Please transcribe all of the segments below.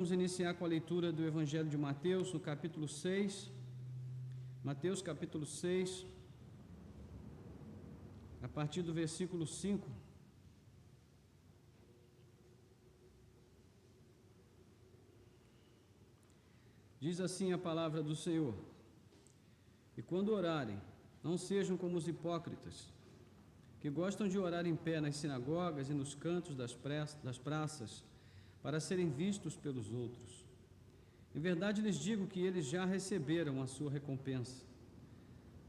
Vamos iniciar com a leitura do Evangelho de Mateus, no capítulo 6. Mateus, capítulo 6, a partir do versículo 5. Diz assim a palavra do Senhor: E quando orarem, não sejam como os hipócritas, que gostam de orar em pé nas sinagogas e nos cantos das praças, para serem vistos pelos outros. Em verdade lhes digo que eles já receberam a sua recompensa.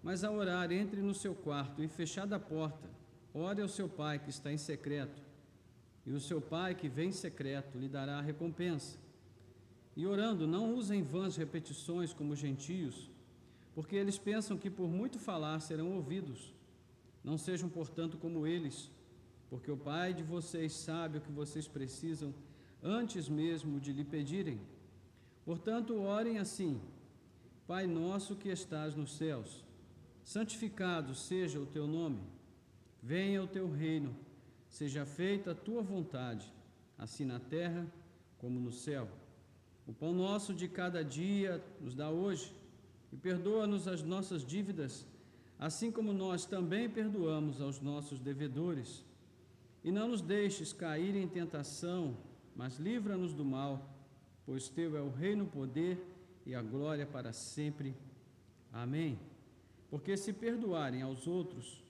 Mas ao orar, entre no seu quarto e, fechada a porta, ore ao seu Pai que está em secreto, e o seu Pai que vem em secreto lhe dará a recompensa. E orando, não usem vãs repetições como os gentios, porque eles pensam que por muito falar serão ouvidos. Não sejam, portanto, como eles, porque o Pai de vocês sabe o que vocês precisam antes mesmo de lhe pedirem. Portanto, orem assim: Pai nosso que estás nos céus, santificado seja o teu nome. Venha o teu reino, seja feita a tua vontade, assim na terra como no céu. O pão nosso de cada dia nos dá hoje, e perdoa-nos as nossas dívidas, assim como nós também perdoamos aos nossos devedores. E não nos deixes cair em tentação, mas livra-nos do mal, pois teu é o reino, o poder e a glória para sempre. Amém. Porque se perdoarem aos outros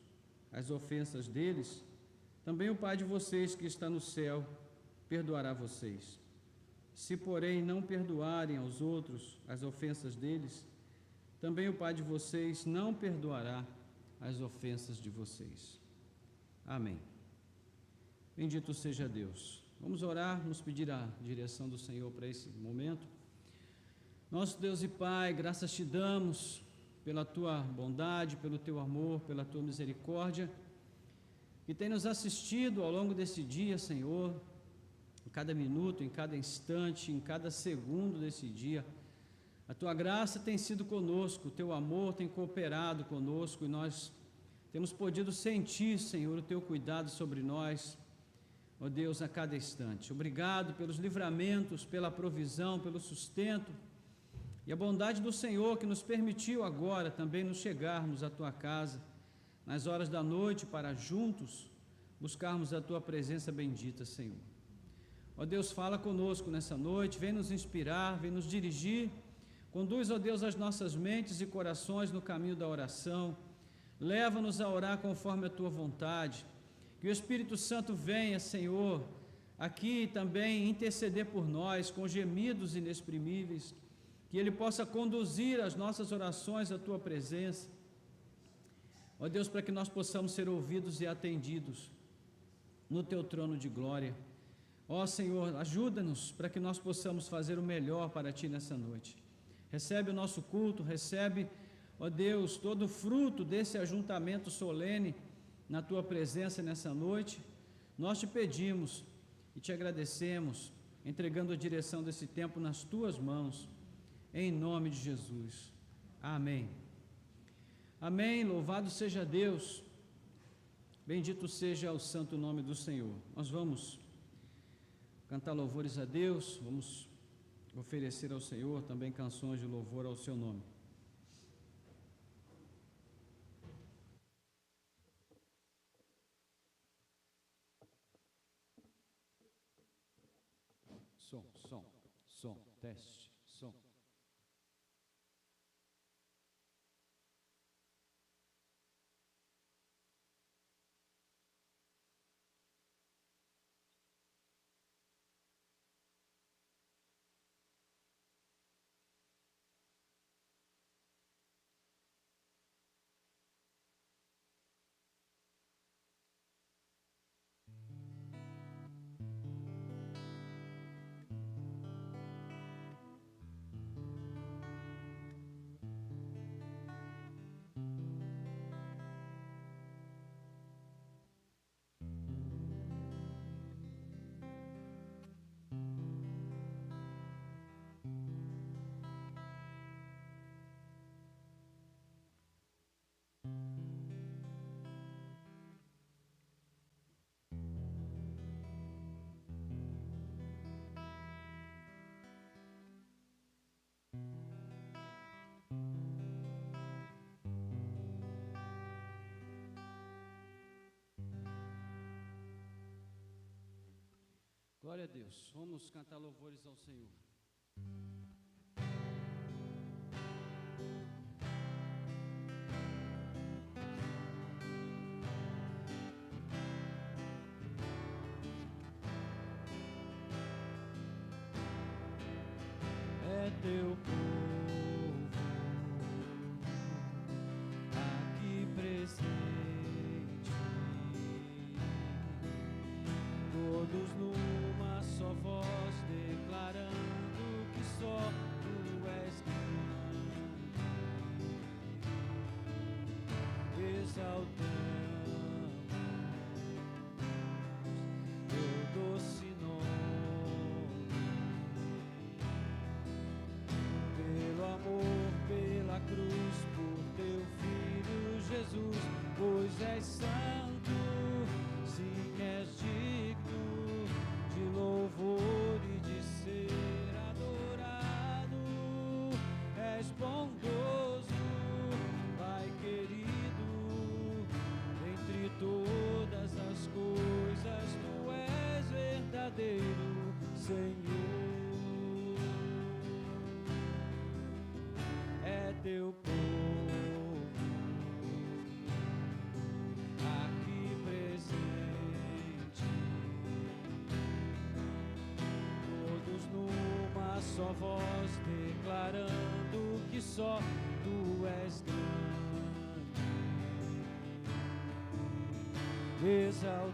as ofensas deles, também o Pai de vocês que está no céu perdoará vocês. Se, porém, não perdoarem aos outros as ofensas deles, também o Pai de vocês não perdoará as ofensas de vocês. Amém. Bendito seja Deus. Vamos orar, nos pedir a direção do Senhor para esse momento. Nosso Deus e Pai, graças te damos pela tua bondade, pelo teu amor, pela tua misericórdia, que tem nos assistido ao longo desse dia, Senhor, em cada minuto, em cada instante, em cada segundo desse dia. A tua graça tem sido conosco, o teu amor tem cooperado conosco e nós temos podido sentir, Senhor, o teu cuidado sobre nós, ó Deus, a cada instante. Obrigado pelos livramentos, pela provisão, pelo sustento e a bondade do Senhor que nos permitiu agora também nos chegarmos à tua casa nas horas da noite para juntos buscarmos a tua presença bendita, Senhor. Ó Deus, fala conosco nessa noite, vem nos inspirar, vem nos dirigir, conduz, ó Deus, as nossas mentes e corações no caminho da oração, leva-nos a orar conforme a tua vontade. Que o Espírito Santo venha, Senhor, aqui também interceder por nós com gemidos inexprimíveis, que Ele possa conduzir as nossas orações à tua presença, ó Deus, para que nós possamos ser ouvidos e atendidos no teu trono de glória. Ó Senhor, ajuda-nos para que nós possamos fazer o melhor para ti nessa noite. Recebe o nosso culto, recebe, ó Deus, todo o fruto desse ajuntamento solene na tua presença nessa noite. Nós te pedimos e te agradecemos, entregando a direção desse tempo nas tuas mãos, em nome de Jesus. Amém. Amém. Louvado seja Deus. Bendito seja o santo nome do Senhor. Nós vamos cantar louvores a Deus, vamos oferecer ao Senhor também canções de louvor ao seu nome. Som, teste, som. Glória a Deus. Vamos cantar louvores ao Senhor. É teu povo aqui presente, todos numa só voz declarando que só tu és grande, exaltamos teu doce nome, pelo amor, pela cruz, por teu Filho Jesus, pois és santo, sim, és digno de louvor e de ser adorado. És bondoso, Pai querido, entre todas as coisas tu és verdadeiro, Senhor. É teu povo aqui presente, todos numa só voz declarando que só tu és grande, exaltamos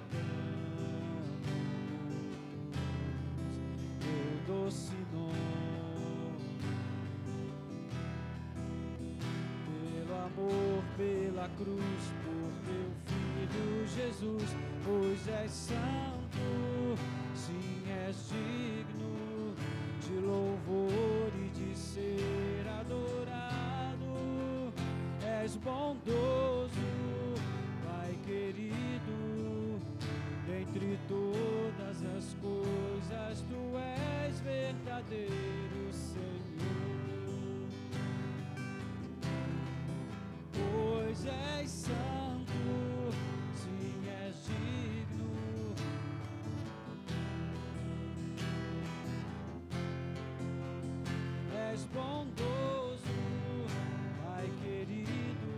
teu doce nome, pelo amor, pela cruz, por teu Filho Jesus, pois és santo, sim, és digno de louvor e de ser adorado. És bondoso, Pai querido, dentre todas as coisas tu és verdadeiro, Senhor. Pois és santo, sim, és digno és bondoso, Pai querido,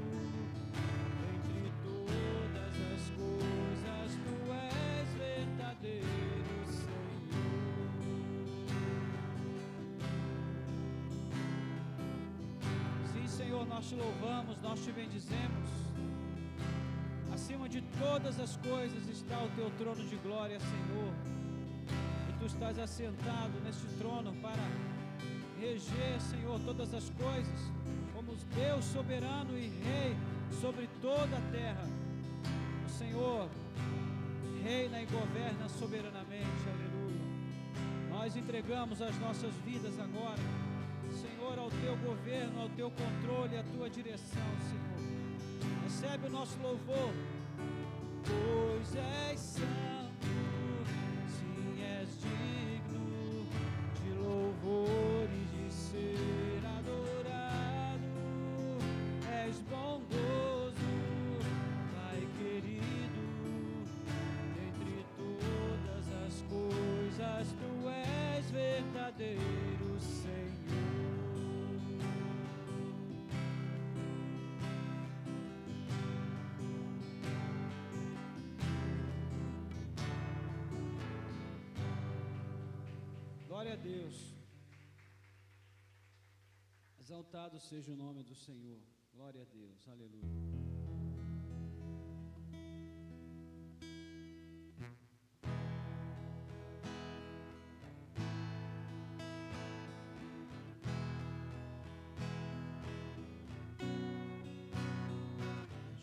entre todas as coisas tu és verdadeiro, Senhor. Sim, Senhor, nós te louvamos, nós te bendizemos. Acima de todas as coisas está o teu trono de glória, Senhor. E tu estás assentado neste trono para reger, Senhor, todas as coisas, como Deus soberano e Rei sobre toda a terra. O Senhor reina e governa soberanamente, aleluia. Nós entregamos as nossas vidas agora, Senhor, ao teu governo, ao teu controle, à tua direção, Senhor. Recebe o nosso louvor, pois és santo, sim, és digno de louvor e de ser adorado. És bondoso, Pai querido, entre todas as coisas tu és verdadeiro, Senhor. Glória a Deus. Exaltado seja o nome do Senhor. Glória a Deus. Aleluia.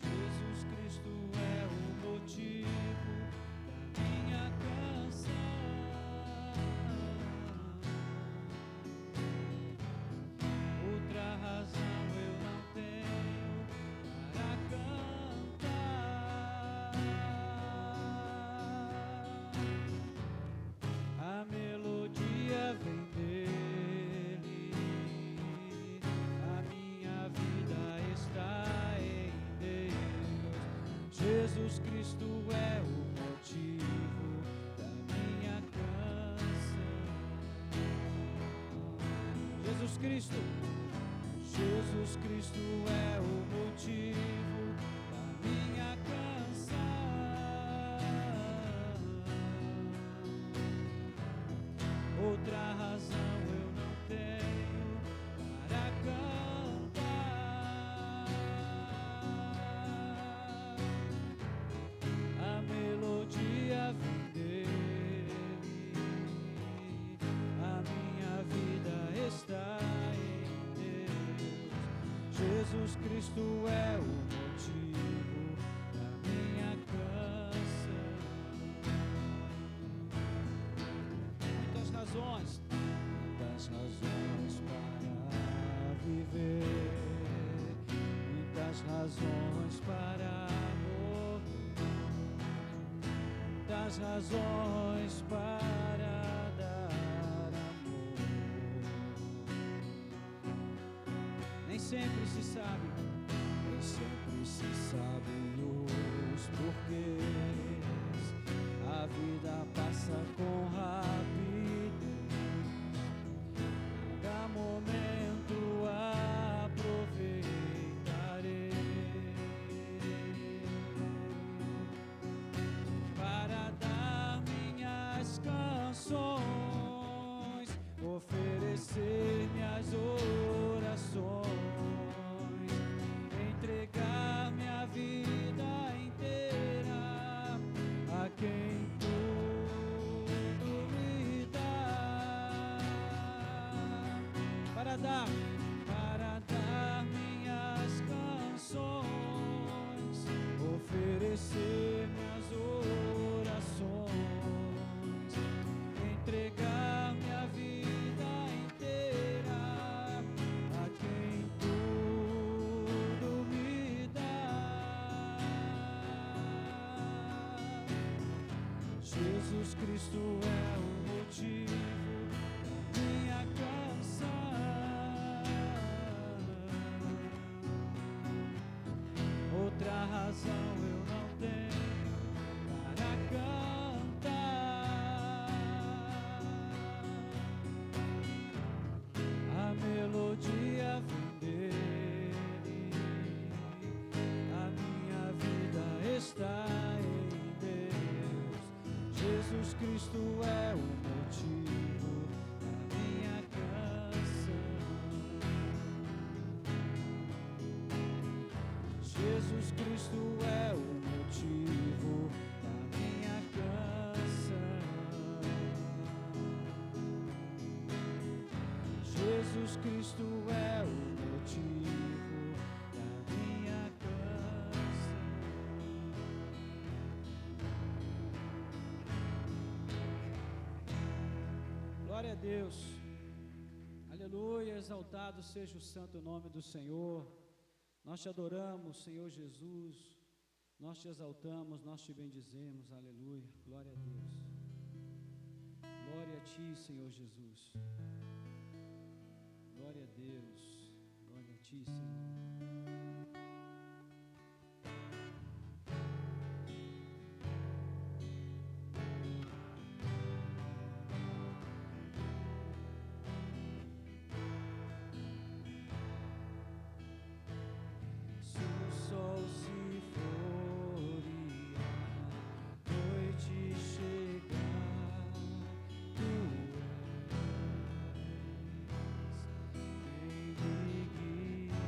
Jesus Cristo é o motivo da minha canção. Outra razão eu não tenho para Jesus Cristo. Jesus Cristo é o motivo da minha canção. Outra razão eu não tenho para cantar. A melodia vem dele, a minha vida está em Deus. Jesus Cristo é o motivo da minha canção. Muitas razões para viver, muitas razões para morrer, muitas razões para dar amor. Nem sempre se sabe os porquês. A vida passa com rapidez. Cada momento aproveitarei para dar minhas canções, oferecer minhas orações, entregar minha vida inteira a quem tudo me dá, para dar minhas canções, oferecer minhas orações, entregar minha vida inteira a quem tudo me dá. Jesus Cristo é o motivo da minha canção. Outra razão eu não tenho para cantar. A melodia vem dele, a minha vida está em Deus. Jesus Cristo é o motivo da minha canção. Jesus Cristo é o motivo da minha canção. Jesus Cristo é o motivo da minha canção. Glória a Deus. Aleluia, exaltado seja o santo nome do Senhor. Nós te adoramos, Senhor Jesus. Nós te exaltamos, nós te bendizemos. Aleluia. Glória a Deus. Glória a ti, Senhor Jesus. Glória a Deus. Glória a ti, Senhor. Se o sol se for e a noite chegar, tu és quem me guia.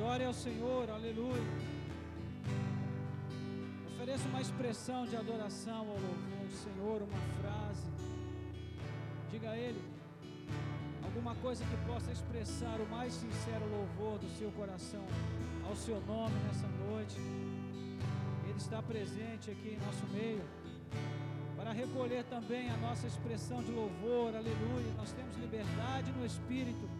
Adore ao Senhor, aleluia. Ofereça uma expressão de adoração ao louvor, Senhor, uma frase. Diga a Ele alguma coisa que possa expressar o mais sincero louvor do seu coração ao seu nome nessa noite. Ele está presente aqui em nosso meio para recolher também a nossa expressão de louvor, aleluia. Nós temos liberdade no Espírito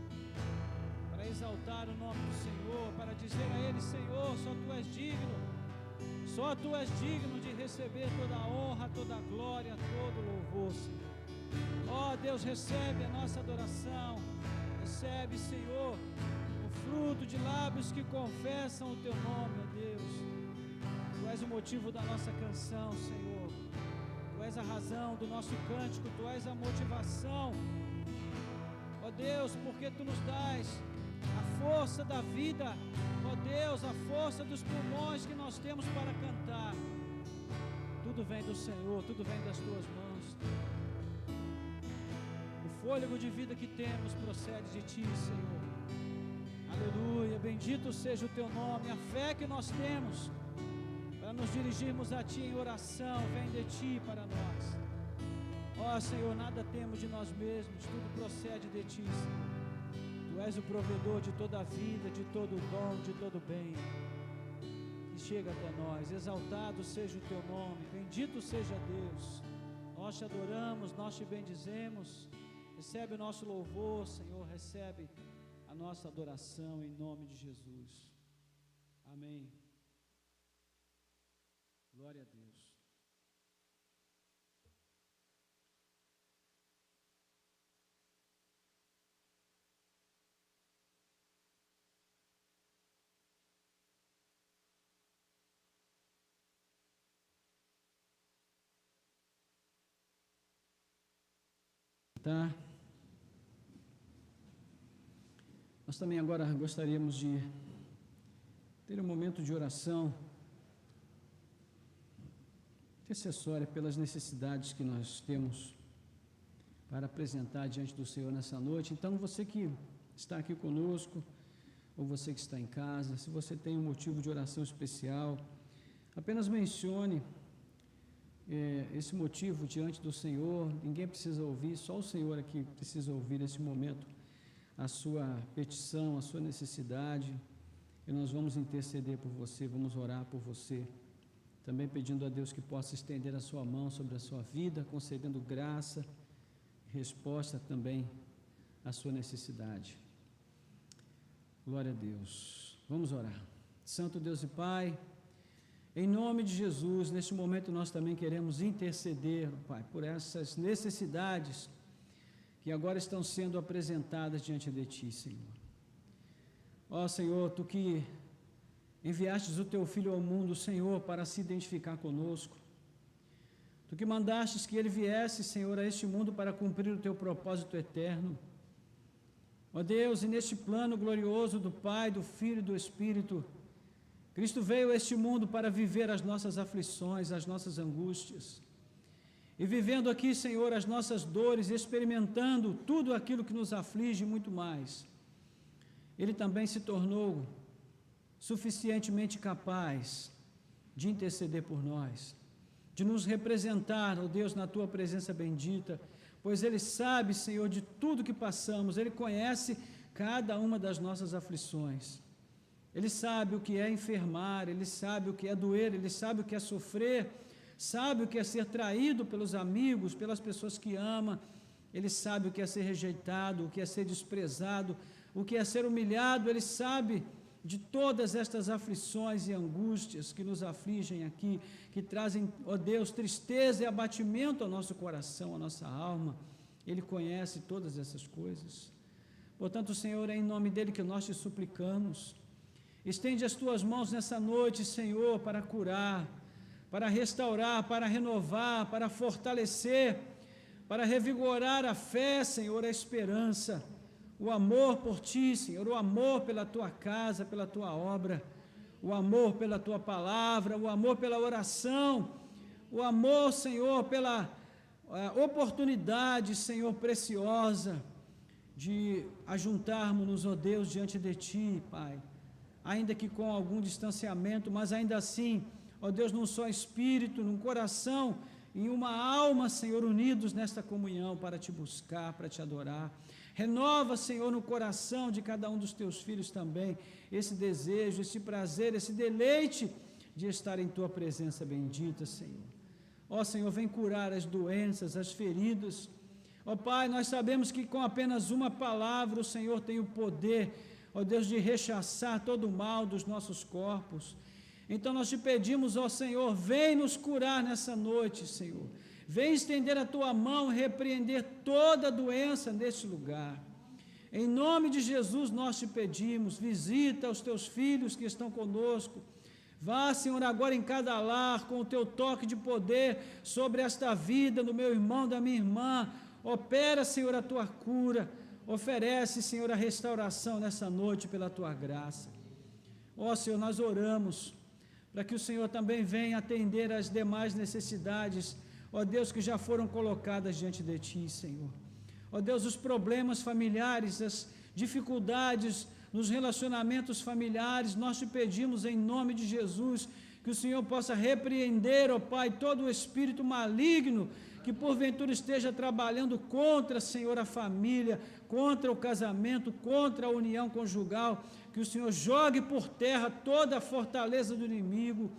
para exaltar o nome do Senhor, para dizer a Ele: Senhor, só Tu és digno, só Tu és digno de receber toda a honra, toda a glória, todo o louvor, Senhor. Ó Deus, recebe a nossa adoração, recebe, Senhor, o fruto de lábios que confessam o Teu nome, ó Deus. Tu és o motivo da nossa canção, Senhor. Tu és a razão do nosso cântico, Tu és a motivação, ó Deus, porque Tu nos dás a força da vida, ó Deus, a força dos pulmões que nós temos para cantar. Tudo vem do Senhor, tudo vem das Tuas mãos. O fôlego de vida que temos procede de Ti, Senhor. Aleluia, bendito seja o Teu nome. A fé que nós temos para nos dirigirmos a Ti em oração vem de Ti para nós. Ó Senhor, nada temos de nós mesmos, tudo procede de Ti, Senhor. Tu és o provedor de toda a vida, de todo o dom, de todo o bem que chega até nós. Exaltado seja o Teu nome, bendito seja Deus. Nós Te adoramos, nós Te bendizemos. Recebe o nosso louvor, Senhor, recebe a nossa adoração em nome de Jesus. Amém. Glória a Deus. Tá? Nós também agora gostaríamos de ter um momento de oração intercessória pelas necessidades que nós temos para apresentar diante do Senhor nessa noite. Então, você que está aqui conosco, ou você que está em casa, se você tem um motivo de oração especial, apenas mencione esse motivo diante do Senhor. Ninguém precisa ouvir, só o Senhor aqui precisa ouvir nesse momento a sua petição, a sua necessidade, e nós vamos interceder por você, vamos orar por você, também pedindo a Deus que possa estender a sua mão sobre a sua vida, concedendo graça e resposta também à sua necessidade. Glória a Deus. Vamos orar. Santo Deus e Pai, em nome de Jesus, neste momento nós também queremos interceder, Pai, por essas necessidades que agora estão sendo apresentadas diante de Ti, Senhor. Ó Senhor, Tu que enviastes o Teu Filho ao mundo, Senhor, para se identificar conosco. Tu que mandastes que Ele viesse, Senhor, a este mundo para cumprir o Teu propósito eterno. Ó Deus, e neste plano glorioso do Pai, do Filho e do Espírito, Cristo veio a este mundo para viver as nossas aflições, as nossas angústias. E vivendo aqui, Senhor, as nossas dores, experimentando tudo aquilo que nos aflige e muito mais, Ele também se tornou suficientemente capaz de interceder por nós, de nos representar, ó Deus, na Tua presença bendita, pois Ele sabe, Senhor, de tudo que passamos, Ele conhece cada uma das nossas aflições. Ele sabe o que é enfermar, Ele sabe o que é doer, Ele sabe o que é sofrer, sabe o que é ser traído pelos amigos, pelas pessoas que ama. Ele sabe o que é ser rejeitado, o que é ser desprezado, o que é ser humilhado. Ele sabe de todas estas aflições e angústias que nos afligem aqui, que trazem, ó Deus, tristeza e abatimento ao nosso coração, à nossa alma. Ele conhece todas essas coisas. Portanto, Senhor, é em nome dEle que nós Te suplicamos. Estende as Tuas mãos nessa noite, Senhor, para curar, para restaurar, para renovar, para fortalecer, para revigorar a fé, Senhor, a esperança, o amor por Ti, Senhor, o amor pela Tua casa, pela Tua obra, o amor pela Tua palavra, o amor pela oração, o amor, Senhor, pela oportunidade, Senhor, preciosa de ajuntarmos-nos, ó Deus, diante de Ti, Pai, ainda que com algum distanciamento, mas ainda assim, ó Deus, num só espírito, num coração, em uma alma, Senhor, unidos nesta comunhão para te buscar, para te adorar. Renova, Senhor, no coração de cada um dos teus filhos também esse desejo, esse prazer, esse deleite de estar em tua presença bendita, Senhor. Ó Senhor, vem curar as doenças, as feridas. Ó Pai, nós sabemos que com apenas uma palavra o Senhor tem o poder, ó Deus, de rechaçar todo o mal dos nossos corpos. Então nós te pedimos, ó Senhor, vem nos curar nessa noite, Senhor. Vem estender a tua mão e repreender toda doença neste lugar. Em nome de Jesus nós te pedimos, visita os teus filhos que estão conosco. Vá, Senhor, agora em cada lar, com o teu toque de poder sobre esta vida do meu irmão, da minha irmã. Opera, Senhor, a tua cura. Oferece, Senhor, a restauração nessa noite pela tua graça. Ó Senhor, nós oramos para que o Senhor também venha atender às demais necessidades, ó Deus, que já foram colocadas diante de Ti, Senhor. Ó Deus, os problemas familiares, as dificuldades nos relacionamentos familiares, nós te pedimos em nome de Jesus, que o Senhor possa repreender, ó Pai, todo o espírito maligno que porventura esteja trabalhando contra, Senhor, a família, contra o casamento, contra a união conjugal, que o Senhor jogue por terra toda a fortaleza do inimigo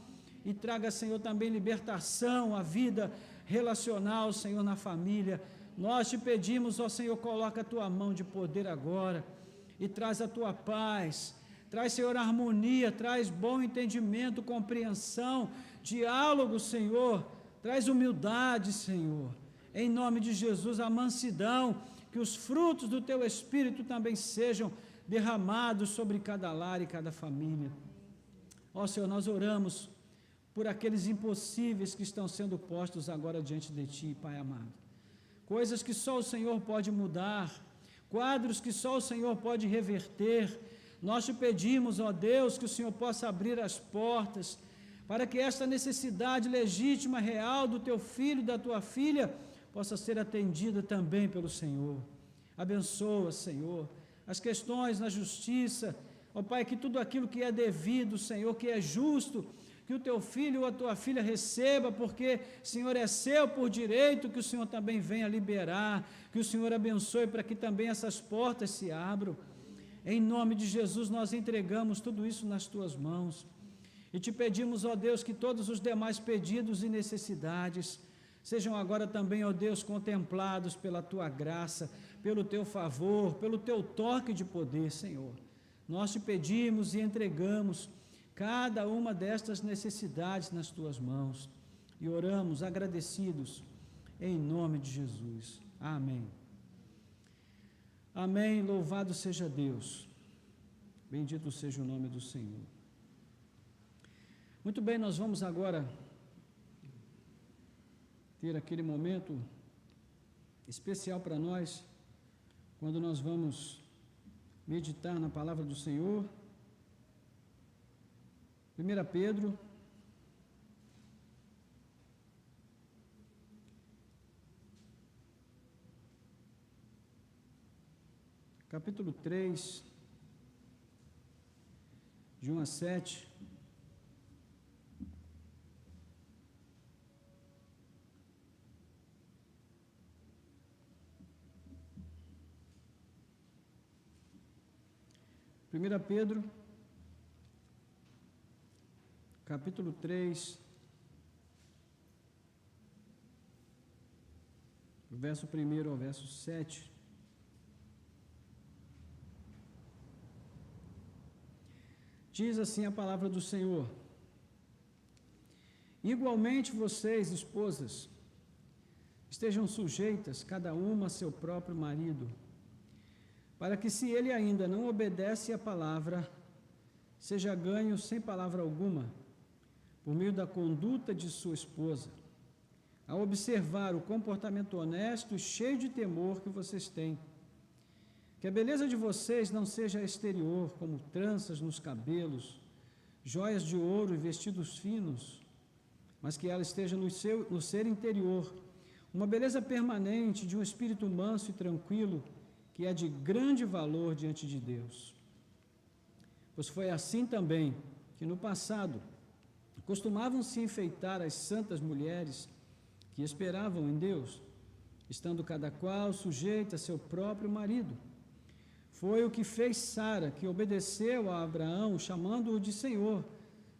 e traga, Senhor, também libertação à vida relacional, Senhor, na família. Nós te pedimos, ó Senhor, coloca a tua mão de poder agora e traz a tua paz, traz, Senhor, harmonia, traz bom entendimento, compreensão, diálogo, Senhor, traz humildade, Senhor, em nome de Jesus, a mansidão, que os frutos do teu Espírito também sejam derramados sobre cada lar e cada família. Ó Senhor, nós oramos por aqueles impossíveis que estão sendo postos agora diante de Ti, Pai amado. Coisas que só o Senhor pode mudar, quadros que só o Senhor pode reverter. Nós te pedimos, ó Deus, que o Senhor possa abrir as portas para que esta necessidade legítima, real do teu filho e da tua filha possa ser atendida também pelo Senhor. Abençoa, Senhor, as questões na justiça, ó Pai, que tudo aquilo que é devido, Senhor, que é justo, que o teu filho ou a tua filha receba, porque, Senhor, é seu por direito, que o Senhor também venha liberar, que o Senhor abençoe para que também essas portas se abram. Em nome de Jesus, nós entregamos tudo isso nas tuas mãos e te pedimos, ó Deus, que todos os demais pedidos e necessidades sejam agora também, ó Deus, contemplados pela tua graça, pelo teu favor, pelo teu toque de poder, Senhor. Nós te pedimos e entregamos cada uma destas necessidades nas tuas mãos e oramos agradecidos em nome de Jesus. Amém. Amém. Louvado seja Deus. Bendito seja o nome do Senhor. Muito bem, nós vamos agora ter aquele momento especial para nós, quando nós vamos meditar na palavra do Senhor. 1 Pedro, capítulo 3, de 1 a 7. Primeira Pedro, capítulo 3, do verso 1 ao verso 7. Diz assim a palavra do Senhor: igualmente vocês, esposas, estejam sujeitas, cada uma a seu próprio marido, para que, se ele ainda não obedece à palavra, seja ganho sem palavra alguma, por meio da conduta de sua esposa, ao observar o comportamento honesto e cheio de temor que vocês têm. Que a beleza de vocês não seja exterior, como tranças nos cabelos, joias de ouro e vestidos finos, mas que ela esteja no ser interior, uma beleza permanente de um espírito manso e tranquilo, que é de grande valor diante de Deus. pois foi assim também que no passado costumavam se enfeitar as santas mulheres que esperavam em Deus, estando cada qual sujeita a seu próprio marido. Foi o que fez Sara, que obedeceu a Abraão, chamando-o de Senhor,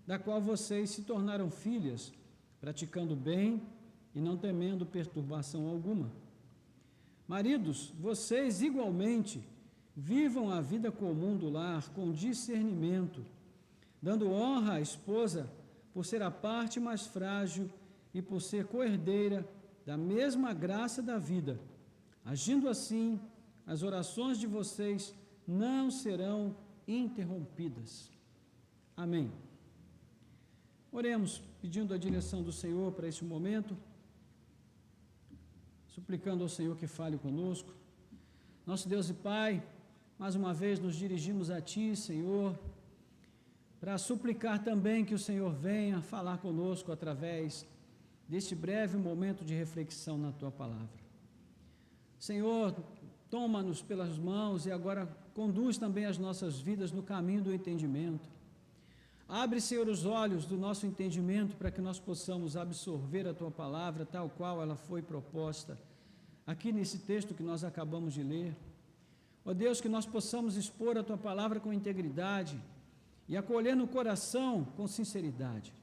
da qual vocês se tornaram filhas, praticando bem e não temendo perturbação alguma. Maridos, vocês igualmente vivam a vida comum do lar com discernimento, dando honra à esposa por ser a parte mais frágil e por ser coerdeira da mesma graça da vida. Agindo assim, as orações de vocês não serão interrompidas. Amém. Oremos, pedindo a direção do Senhor para este momento, suplicando ao Senhor que fale conosco. Nosso Deus e Pai, mais uma vez nos dirigimos a Ti, Senhor, para suplicar também que o Senhor venha falar conosco através deste breve momento de reflexão na Tua Palavra. Senhor, toma-nos pelas mãos e agora conduz também as nossas vidas no caminho do entendimento. Abre, Senhor, os olhos do nosso entendimento para que nós possamos absorver a Tua Palavra tal qual ela foi proposta aqui nesse texto que nós acabamos de ler. Ó Deus, que nós possamos expor a Tua Palavra com integridade e acolher no coração com sinceridade,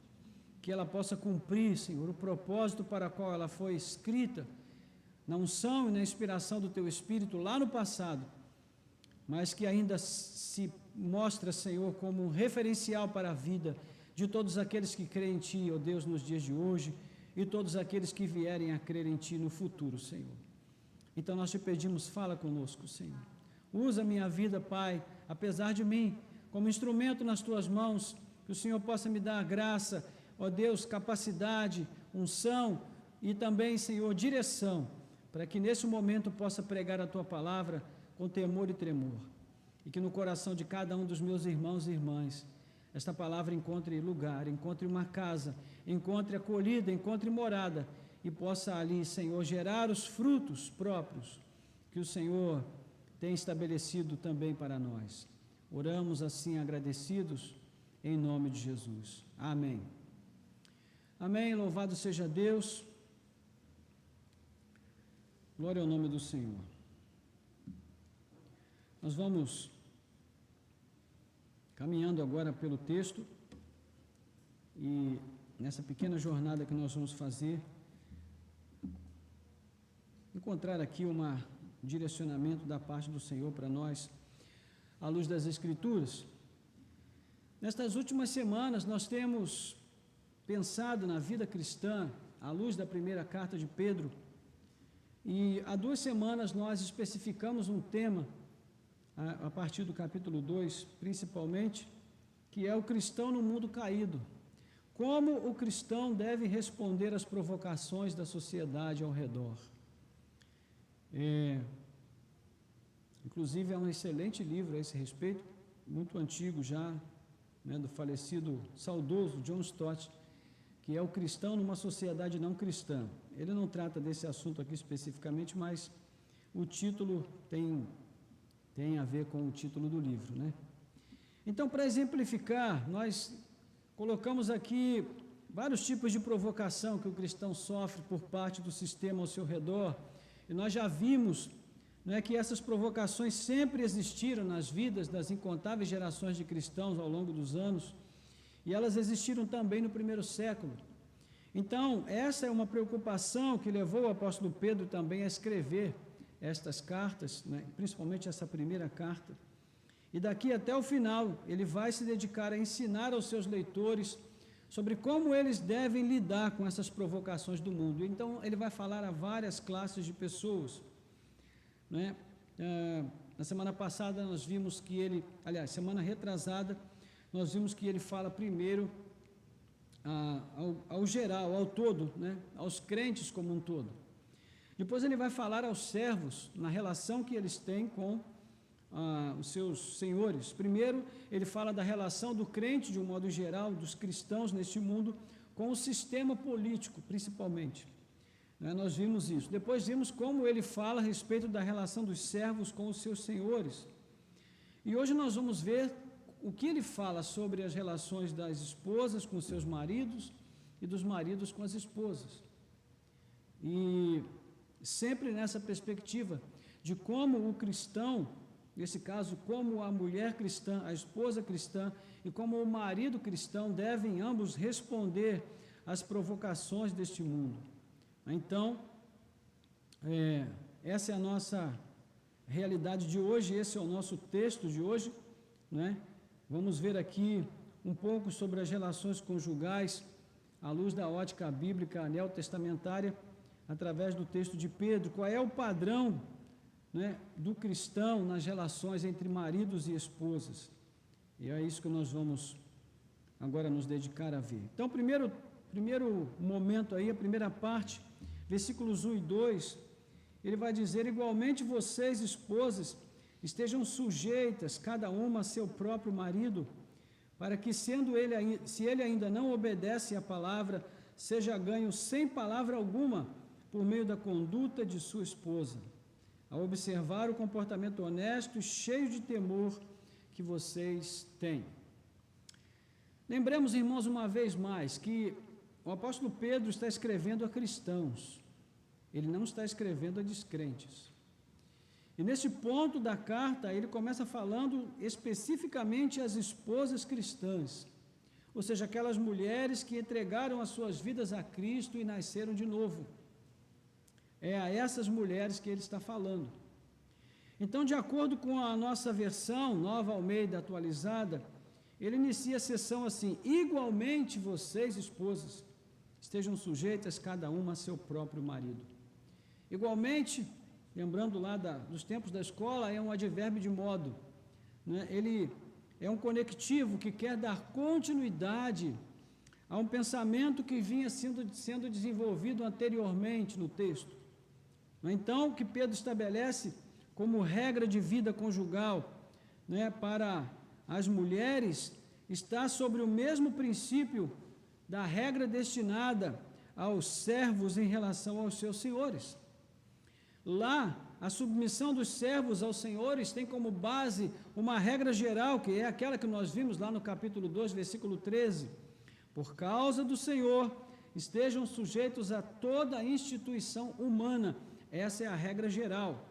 que ela possa cumprir, Senhor, o propósito para o qual ela foi escrita, na unção e na inspiração do Teu Espírito lá no passado, mas que ainda se mostra, Senhor, como um referencial para a vida de todos aqueles que creem em Ti, ó Deus, nos dias de hoje, e todos aqueles que vierem a crer em Ti no futuro, Senhor. Então nós Te pedimos, fala conosco, Senhor. Usa a minha vida, Pai, apesar de mim, como instrumento nas Tuas mãos, que o Senhor possa me dar a graça, ó Deus, capacidade, unção e também, Senhor, direção, para que nesse momento possa pregar a Tua palavra com temor e tremor, e que no coração de cada um dos meus irmãos e irmãs, esta palavra encontre lugar, encontre uma casa, encontre acolhida, encontre morada, e possa ali, Senhor, gerar os frutos próprios que o Senhor tem estabelecido também para nós. Oramos assim agradecidos, em nome de Jesus. Amém. Amém, louvado seja Deus. Glória ao nome do Senhor. Nós vamos caminhando agora pelo texto e nessa pequena jornada que nós vamos fazer, encontrar aqui um direcionamento da parte do Senhor para nós, à luz das Escrituras. Nestas últimas semanas nós temos pensado na vida cristã, à luz da primeira carta de Pedro, e há 2 semanas nós especificamos um tema, a partir do capítulo 2, principalmente, que é o cristão no mundo caído. Como o cristão deve responder às provocações da sociedade ao redor. Inclusive, é um excelente livro a esse respeito, muito antigo já, né, do falecido, saudoso John Stott, que é o cristão numa sociedade não cristã. Ele não trata desse assunto aqui especificamente, mas o título tem a ver com o título do livro, né? Então, para exemplificar, nós colocamos aqui vários tipos de provocação que o cristão sofre por parte do sistema ao seu redor, e nós já vimos, né, que essas provocações sempre existiram nas vidas das incontáveis gerações de cristãos ao longo dos anos, e elas existiram também no primeiro século. Então, essa é uma preocupação que levou o apóstolo Pedro também a escrever estas cartas, né, principalmente essa primeira carta. E daqui até o final, ele vai se dedicar a ensinar aos seus leitores sobre como eles devem lidar com essas provocações do mundo. Então, ele vai falar a várias classes de pessoas, né? Na semana passada nós vimos que ele, aliás, semana retrasada, nós vimos que ele fala primeiro ao geral, ao todo, né? Aos crentes como um todo. Depois ele vai falar aos servos, na relação que eles têm com os seus senhores. Primeiro, ele fala da relação do crente, de um modo geral, dos cristãos neste mundo, com o sistema político, principalmente. Nós vimos isso. Depois vimos como ele fala a respeito da relação dos servos com os seus senhores. E hoje nós vamos ver o que ele fala sobre as relações das esposas com seus maridos e dos maridos com as esposas. E sempre nessa perspectiva de como o cristão, nesse caso, como a mulher cristã, a esposa cristã e como o marido cristão devem ambos responder às provocações deste mundo. Então, essa é a nossa realidade de hoje, esse é o nosso texto de hoje, né? Vamos ver aqui um pouco sobre as relações conjugais à luz da ótica bíblica neotestamentária, através do texto de Pedro. Qual é o padrão, né, do cristão nas relações entre maridos e esposas? E é isso que nós vamos agora nos dedicar a ver. Então, primeiro momento aí, a primeira parte, versículos 1 e 2, ele vai dizer: igualmente vocês, esposas, estejam sujeitas, cada uma a seu próprio marido, para que, se ele ainda não obedece à palavra, seja ganho sem palavra alguma, por meio da conduta de sua esposa, a observar o comportamento honesto e cheio de temor que vocês têm. Lembremos, irmãos, uma vez mais, que o apóstolo Pedro está escrevendo a cristãos, ele não está escrevendo a descrentes. E nesse ponto da carta, ele começa falando especificamente às esposas cristãs, ou seja, aquelas mulheres que entregaram as suas vidas a Cristo e nasceram de novo. É a essas mulheres que ele está falando. Então, de acordo com a nossa versão, Nova Almeida atualizada, ele inicia a sessão assim: igualmente vocês, esposas, estejam sujeitas cada uma a seu próprio marido. Igualmente, lembrando lá dos tempos da escola, é um advérbio de modo, né? Ele é um conectivo que quer dar continuidade a um pensamento que vinha sendo desenvolvido anteriormente no texto. Então, o que Pedro estabelece como regra de vida conjugal, né, para as mulheres, está sobre o mesmo princípio da regra destinada aos servos em relação aos seus senhores. Lá, a submissão dos servos aos senhores tem como base uma regra geral, que é aquela que nós vimos lá no capítulo 2, versículo 13. Por causa do Senhor, estejam sujeitos a toda a instituição humana. Essa é a regra geral.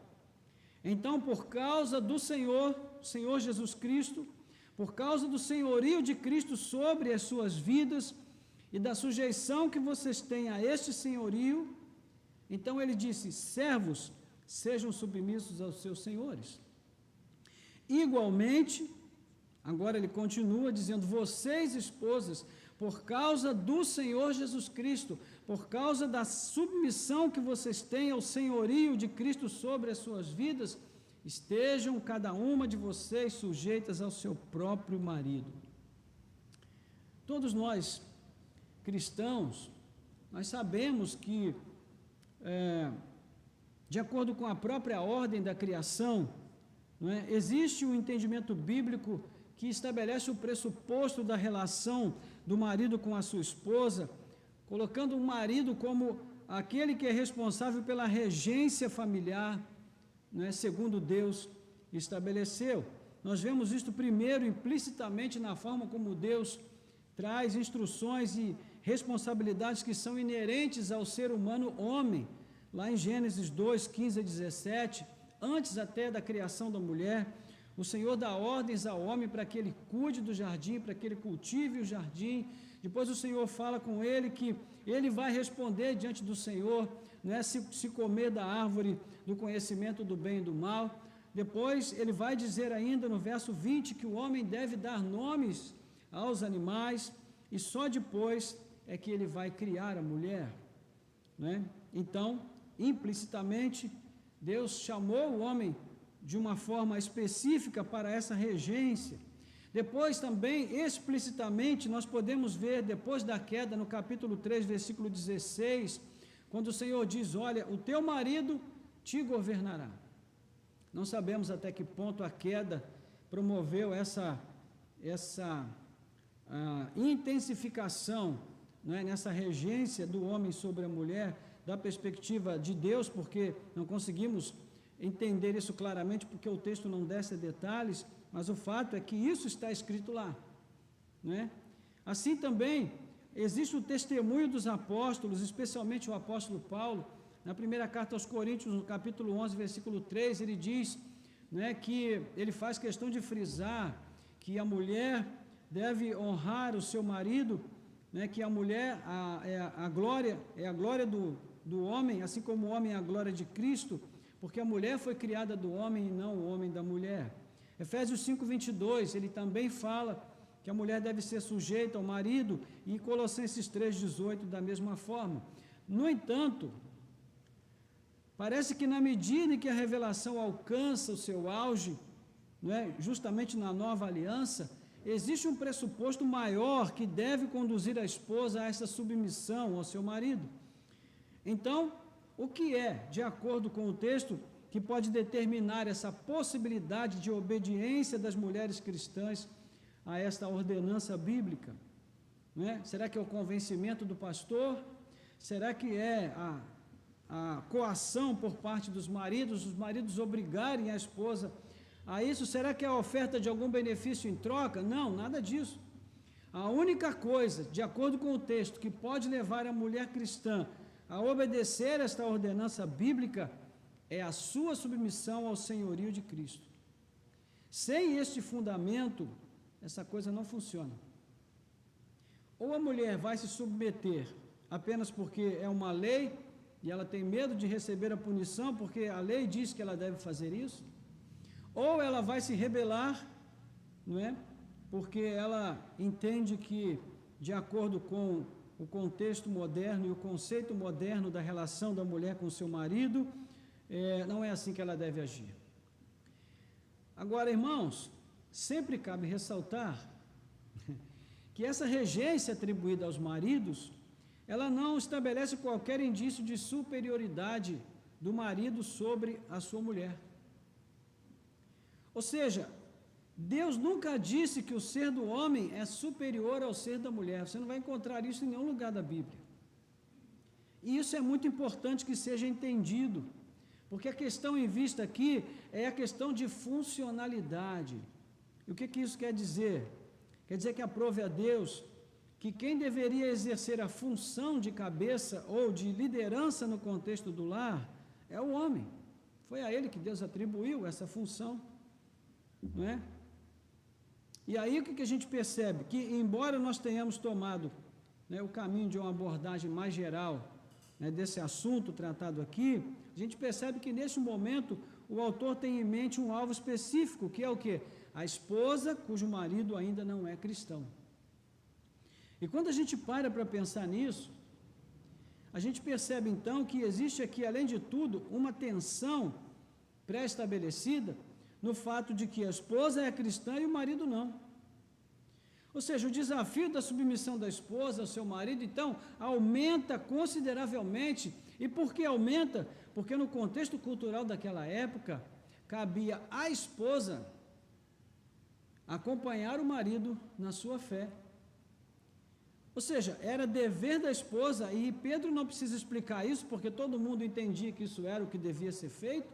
Então, por causa do Senhor Jesus Cristo, por causa do senhorio de Cristo sobre as suas vidas e da sujeição que vocês têm a este senhorio, então ele disse: servos, sejam submissos aos seus senhores. Igualmente, agora ele continua dizendo: vocês, esposas, por causa do Senhor Jesus Cristo, por causa da submissão que vocês têm ao senhorio de Cristo sobre as suas vidas, estejam cada uma de vocês sujeitas ao seu próprio marido. Todos nós, cristãos, nós sabemos que, de acordo com a própria ordem da criação, não é, existe um entendimento bíblico que estabelece o pressuposto da relação do marido com a sua esposa, colocando o marido como aquele que é responsável pela regência familiar, não é, segundo Deus estabeleceu. Nós vemos isto primeiro implicitamente na forma como Deus traz instruções e responsabilidades que são inerentes ao ser humano homem, lá em Gênesis 2, 15 a 17, antes até da criação da mulher. O Senhor dá ordens ao homem para que ele cuide do jardim, para que ele cultive o jardim. Depois o Senhor fala com ele que ele vai responder diante do Senhor, não é, se comer da árvore do conhecimento do bem e do mal. Depois ele vai dizer ainda no verso 20 que o homem deve dar nomes aos animais, e só depois é que ele vai criar a mulher, né? Então, implicitamente, Deus chamou o homem de uma forma específica para essa regência. Depois também, explicitamente, nós podemos ver, depois da queda, no capítulo 3, versículo 16, quando o Senhor diz: olha, o teu marido te governará. Não sabemos até que ponto a queda promoveu essa intensificação, não é, nessa regência do homem sobre a mulher, da perspectiva de Deus, porque não conseguimos entender isso claramente, porque o texto não desce detalhes, mas o fato é que isso está escrito lá, não é? Assim também, existe o testemunho dos apóstolos, especialmente o apóstolo Paulo, na primeira carta aos Coríntios, no capítulo 11, versículo 3, ele diz, né, que ele faz questão de frisar que a mulher deve honrar o seu marido, né, que a mulher é a glória do homem, assim como o homem é a glória de Cristo, porque a mulher foi criada do homem e não o homem da mulher. Efésios 5:22, ele também fala que a mulher deve ser sujeita ao marido, e Colossenses 3:18 da mesma forma. No entanto, parece que na medida em que a revelação alcança o seu auge, não é, justamente na nova aliança, existe um pressuposto maior que deve conduzir a esposa a essa submissão ao seu marido. Então, o que é, de acordo com o texto, que pode determinar essa possibilidade de obediência das mulheres cristãs a esta ordenança bíblica? Não é? Será que é o convencimento do pastor? Será que é a coação por parte dos maridos, os maridos obrigarem a esposa a isso? Será que é a oferta de algum benefício em troca? Não, nada disso. A única coisa, de acordo com o texto, que pode levar a mulher cristã a obedecer esta ordenança bíblica é a sua submissão ao senhorio de Cristo. Sem este fundamento, essa coisa não funciona. Ou a mulher vai se submeter apenas porque é uma lei e ela tem medo de receber a punição porque a lei diz que ela deve fazer isso, ou ela vai se rebelar, não é? Porque ela entende que, de acordo com o contexto moderno e o conceito moderno da relação da mulher com seu marido, não é assim que ela deve agir. Agora, irmãos, sempre cabe ressaltar que essa regência atribuída aos maridos, ela não estabelece qualquer indício de superioridade do marido sobre a sua mulher. Ou seja, Deus nunca disse que o ser do homem é superior ao ser da mulher. Você não vai encontrar isso em nenhum lugar da Bíblia. E isso é muito importante que seja entendido, porque a questão em vista aqui é a questão de funcionalidade. E o que isso quer dizer? Quer dizer que aprove a Deus que quem deveria exercer a função de cabeça ou de liderança no contexto do lar é o homem. Foi a ele que Deus atribuiu essa função, não é? E aí o que a gente percebe? Que embora nós tenhamos tomado, né, o caminho de uma abordagem mais geral, né, desse assunto tratado aqui, a gente percebe que nesse momento o autor tem em mente um alvo específico, que é o quê? A esposa cujo marido ainda não é cristão. E quando a gente para pensar nisso, a gente percebe então que existe aqui, além de tudo, uma tensão pré-estabelecida no fato de que a esposa é cristã e o marido não. Ou seja, o desafio da submissão da esposa ao seu marido, então, aumenta consideravelmente. E por que aumenta? Porque no contexto cultural daquela época, cabia à esposa acompanhar o marido na sua fé. Ou seja, era dever da esposa, e Pedro não precisa explicar isso, porque todo mundo entendia que isso era o que devia ser feito,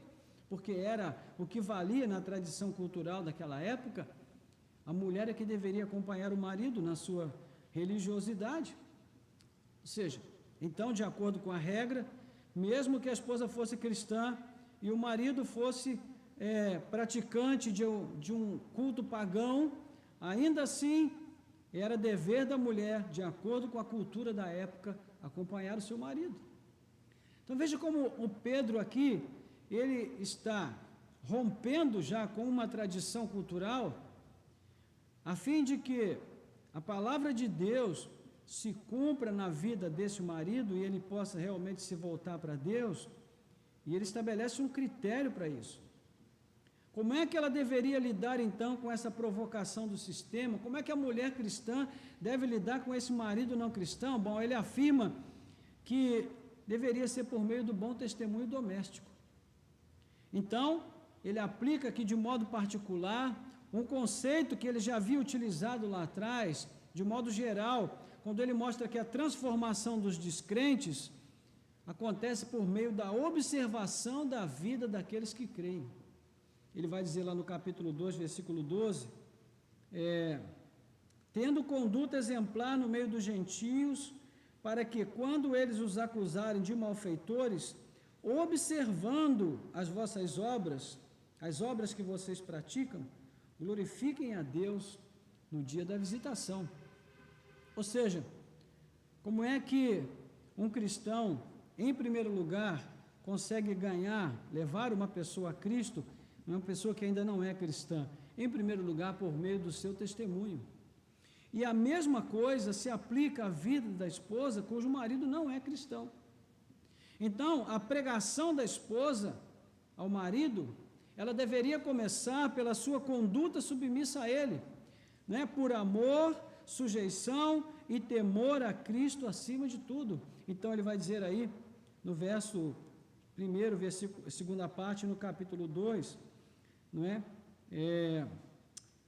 porque era o que valia na tradição cultural daquela época. A mulher é que deveria acompanhar o marido na sua religiosidade. Ou seja, então, de acordo com a regra, mesmo que a esposa fosse cristã e o marido fosse praticante de um culto pagão, ainda assim era dever da mulher, de acordo com a cultura da época, acompanhar o seu marido. Então veja como o Pedro aqui, ele está rompendo já com uma tradição cultural, a fim de que a palavra de Deus se cumpra na vida desse marido e ele possa realmente se voltar para Deus, e ele estabelece um critério para isso. Como é que ela deveria lidar então com essa provocação do sistema? Como é que a mulher cristã deve lidar com esse marido não cristão? Bom, ele afirma que deveria ser por meio do bom testemunho doméstico. Então, ele aplica aqui de modo particular um conceito que ele já havia utilizado lá atrás, de modo geral, quando ele mostra que a transformação dos descrentes acontece por meio da observação da vida daqueles que creem. Ele vai dizer lá no capítulo 2, versículo 12, tendo conduta exemplar no meio dos gentios, para que, quando eles os acusarem de malfeitores, observando as vossas obras, as obras que vocês praticam, glorifiquem a Deus no dia da visitação. Ou seja, como é que um cristão, em primeiro lugar, consegue levar uma pessoa a Cristo, uma pessoa que ainda não é cristã? Em primeiro lugar, por meio do seu testemunho. E a mesma coisa se aplica à vida da esposa cujo marido não é cristão. Então, a pregação da esposa ao marido, ela deveria começar pela sua conduta submissa a ele, né? Por amor, sujeição e temor a Cristo acima de tudo. Então, ele vai dizer aí, no verso 1, versículo, segunda parte, no capítulo 2, não é?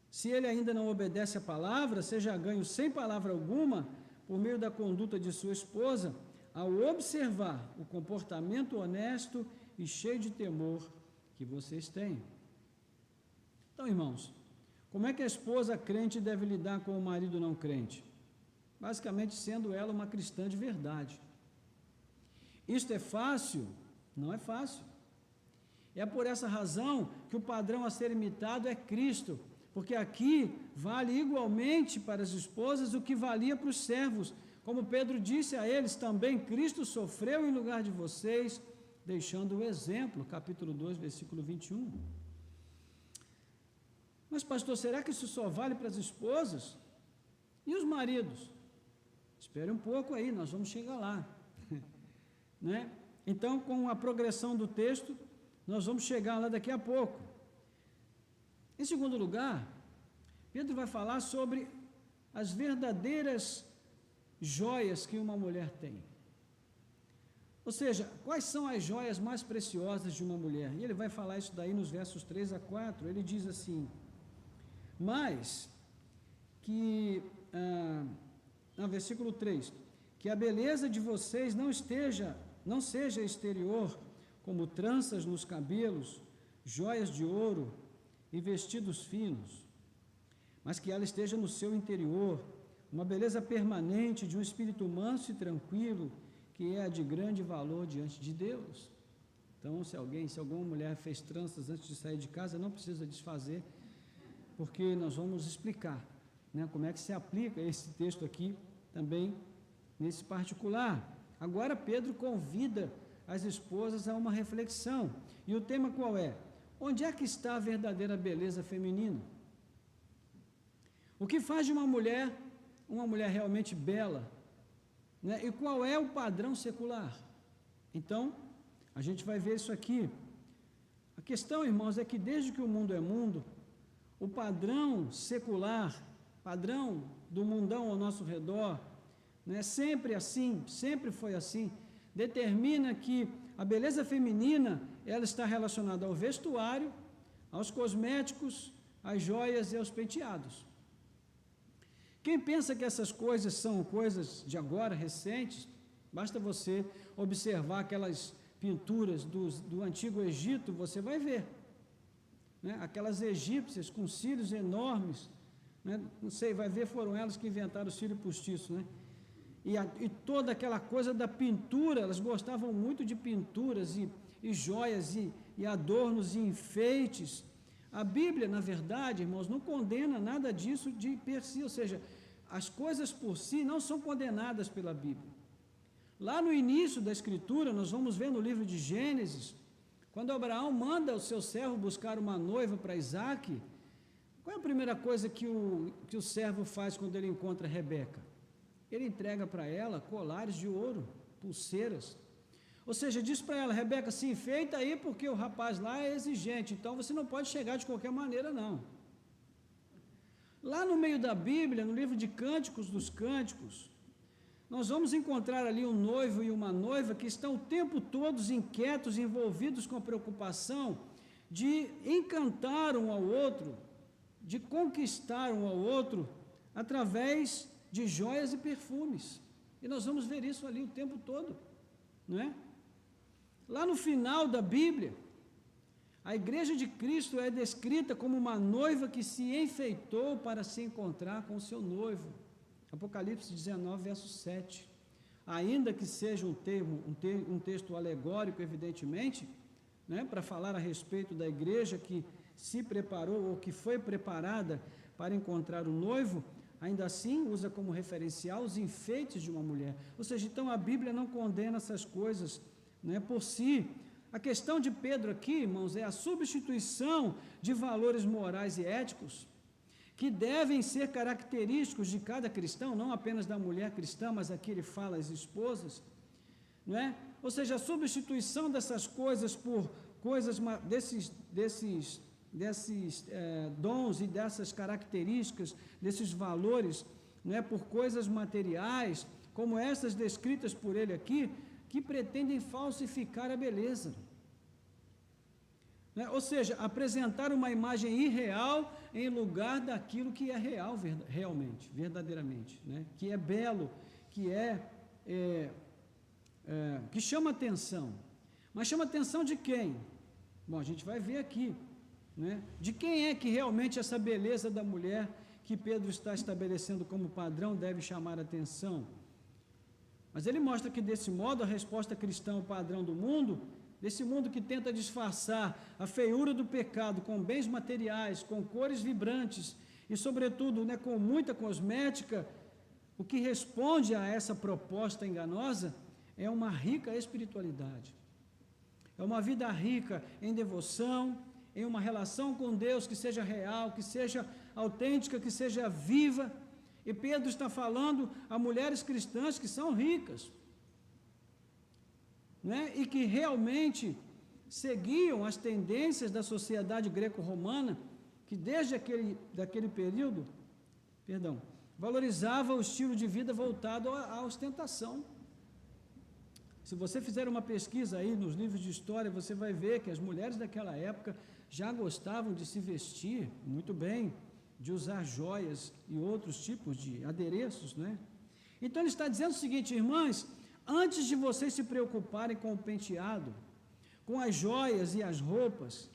Se ele ainda não obedece a palavra, seja ganho sem palavra alguma, por meio da conduta de sua esposa, ao observar o comportamento honesto e cheio de temor que vocês têm. Então, irmãos, como é que a esposa crente deve lidar com o marido não crente? Basicamente, sendo ela uma cristã de verdade. Isto é fácil? Não é fácil. É por essa razão que o padrão a ser imitado é Cristo, porque aqui vale igualmente para as esposas o que valia para os servos. Como Pedro disse a eles, também Cristo sofreu em lugar de vocês, deixando o exemplo, capítulo 2, versículo 21. Mas, pastor, será que isso só vale para as esposas? E os maridos? Espere um pouco aí, nós vamos chegar lá. Né? Então, com a progressão do texto, nós vamos chegar lá daqui a pouco. Em segundo lugar, Pedro vai falar sobre as verdadeiras joias que uma mulher tem. Ou seja, quais são as joias mais preciosas de uma mulher? E ele vai falar isso daí nos versos 3 a 4. Ele diz assim: mas que, no versículo 3, que a beleza de vocês não seja exterior, como tranças nos cabelos, joias de ouro e vestidos finos, mas que ela esteja no seu interior, uma beleza permanente de um espírito manso e tranquilo, que é de grande valor diante de Deus. Então, se alguma mulher fez tranças antes de sair de casa, não precisa desfazer, porque nós vamos explicar, né, como é que se aplica esse texto aqui também nesse particular. Agora Pedro convida as esposas a uma reflexão, e o tema qual é? Onde é que está a verdadeira beleza feminina? O que faz de uma mulher realmente bela, né? E qual é o padrão secular? Então, a gente vai ver isso aqui. A questão, irmãos, é que desde que o mundo é mundo, o padrão secular, padrão do mundão ao nosso redor, né, sempre assim, sempre foi assim, determina que a beleza feminina, ela está relacionada ao vestuário, aos cosméticos, às joias e aos penteados. Quem pensa que essas coisas são coisas de agora, recentes, basta você observar aquelas pinturas do Antigo Egito, você vai ver, né? Aquelas egípcias com cílios enormes, né? Não sei, vai ver, foram elas que inventaram o cílio postiço, né? E toda aquela coisa da pintura, elas gostavam muito de pinturas e joias e adornos e enfeites. A Bíblia, na verdade, irmãos, não condena nada disso de per si, ou seja, as coisas por si não são condenadas pela Bíblia. Lá no início da Escritura, nós vamos ver no livro de Gênesis, quando Abraão manda o seu servo buscar uma noiva para Isaque, qual é a primeira coisa que o servo faz quando ele encontra Rebeca? Ele entrega para ela colares de ouro, pulseiras. Ou seja, diz para ela: Rebeca, se enfeita aí porque o rapaz lá é exigente, então você não pode chegar de qualquer maneira, não. Lá no meio da Bíblia, no livro de Cânticos dos Cânticos, nós vamos encontrar ali um noivo e uma noiva que estão o tempo todo inquietos, envolvidos com a preocupação de encantar um ao outro, de conquistar um ao outro, através de joias e perfumes. E nós vamos ver isso ali o tempo todo, não é? Lá no final da Bíblia, a igreja de Cristo é descrita como uma noiva que se enfeitou para se encontrar com o seu noivo. Apocalipse 19, verso 7. Ainda que seja um texto alegórico, evidentemente, né, para falar a respeito da igreja que se preparou ou que foi preparada para encontrar o noivo, ainda assim usa como referencial os enfeites de uma mulher. Ou seja, então a Bíblia não condena essas coisas, né, por si. A questão de Pedro aqui, irmãos, é a substituição de valores morais e éticos que devem ser característicos de cada cristão, não apenas da mulher cristã, mas aqui ele fala as esposas, não é? Ou seja, a substituição dessas coisas por coisas, desses dons e dessas características, desses valores, não é? Por coisas materiais, como essas descritas por ele aqui, que pretendem falsificar a beleza. Né? Ou seja, apresentar uma imagem irreal em lugar daquilo que é real realmente, verdadeiramente, né? Que é belo, que que chama atenção. Mas chama atenção de quem? Bom, a gente vai ver aqui, né? De quem é que realmente essa beleza da mulher que Pedro está estabelecendo como padrão deve chamar a atenção? Mas ele mostra que, desse modo, a resposta cristã ao padrão do mundo, desse mundo que tenta disfarçar a feiura do pecado com bens materiais, com cores vibrantes e, sobretudo, né, com muita cosmética, o que responde a essa proposta enganosa é uma rica espiritualidade. É uma vida rica em devoção, em uma relação com Deus que seja real, que seja autêntica, que seja viva. E Pedro está falando a mulheres cristãs que são ricas, né? E que realmente seguiam as tendências da sociedade greco-romana, que desde daquele período, valorizava o estilo de vida voltado à ostentação. Se você fizer uma pesquisa aí nos livros de história, você vai ver que as mulheres daquela época já gostavam de se vestir muito bem, de usar joias e outros tipos de adereços, né? Então ele está dizendo o seguinte: irmãs, antes de vocês se preocuparem com o penteado, com as joias e as roupas,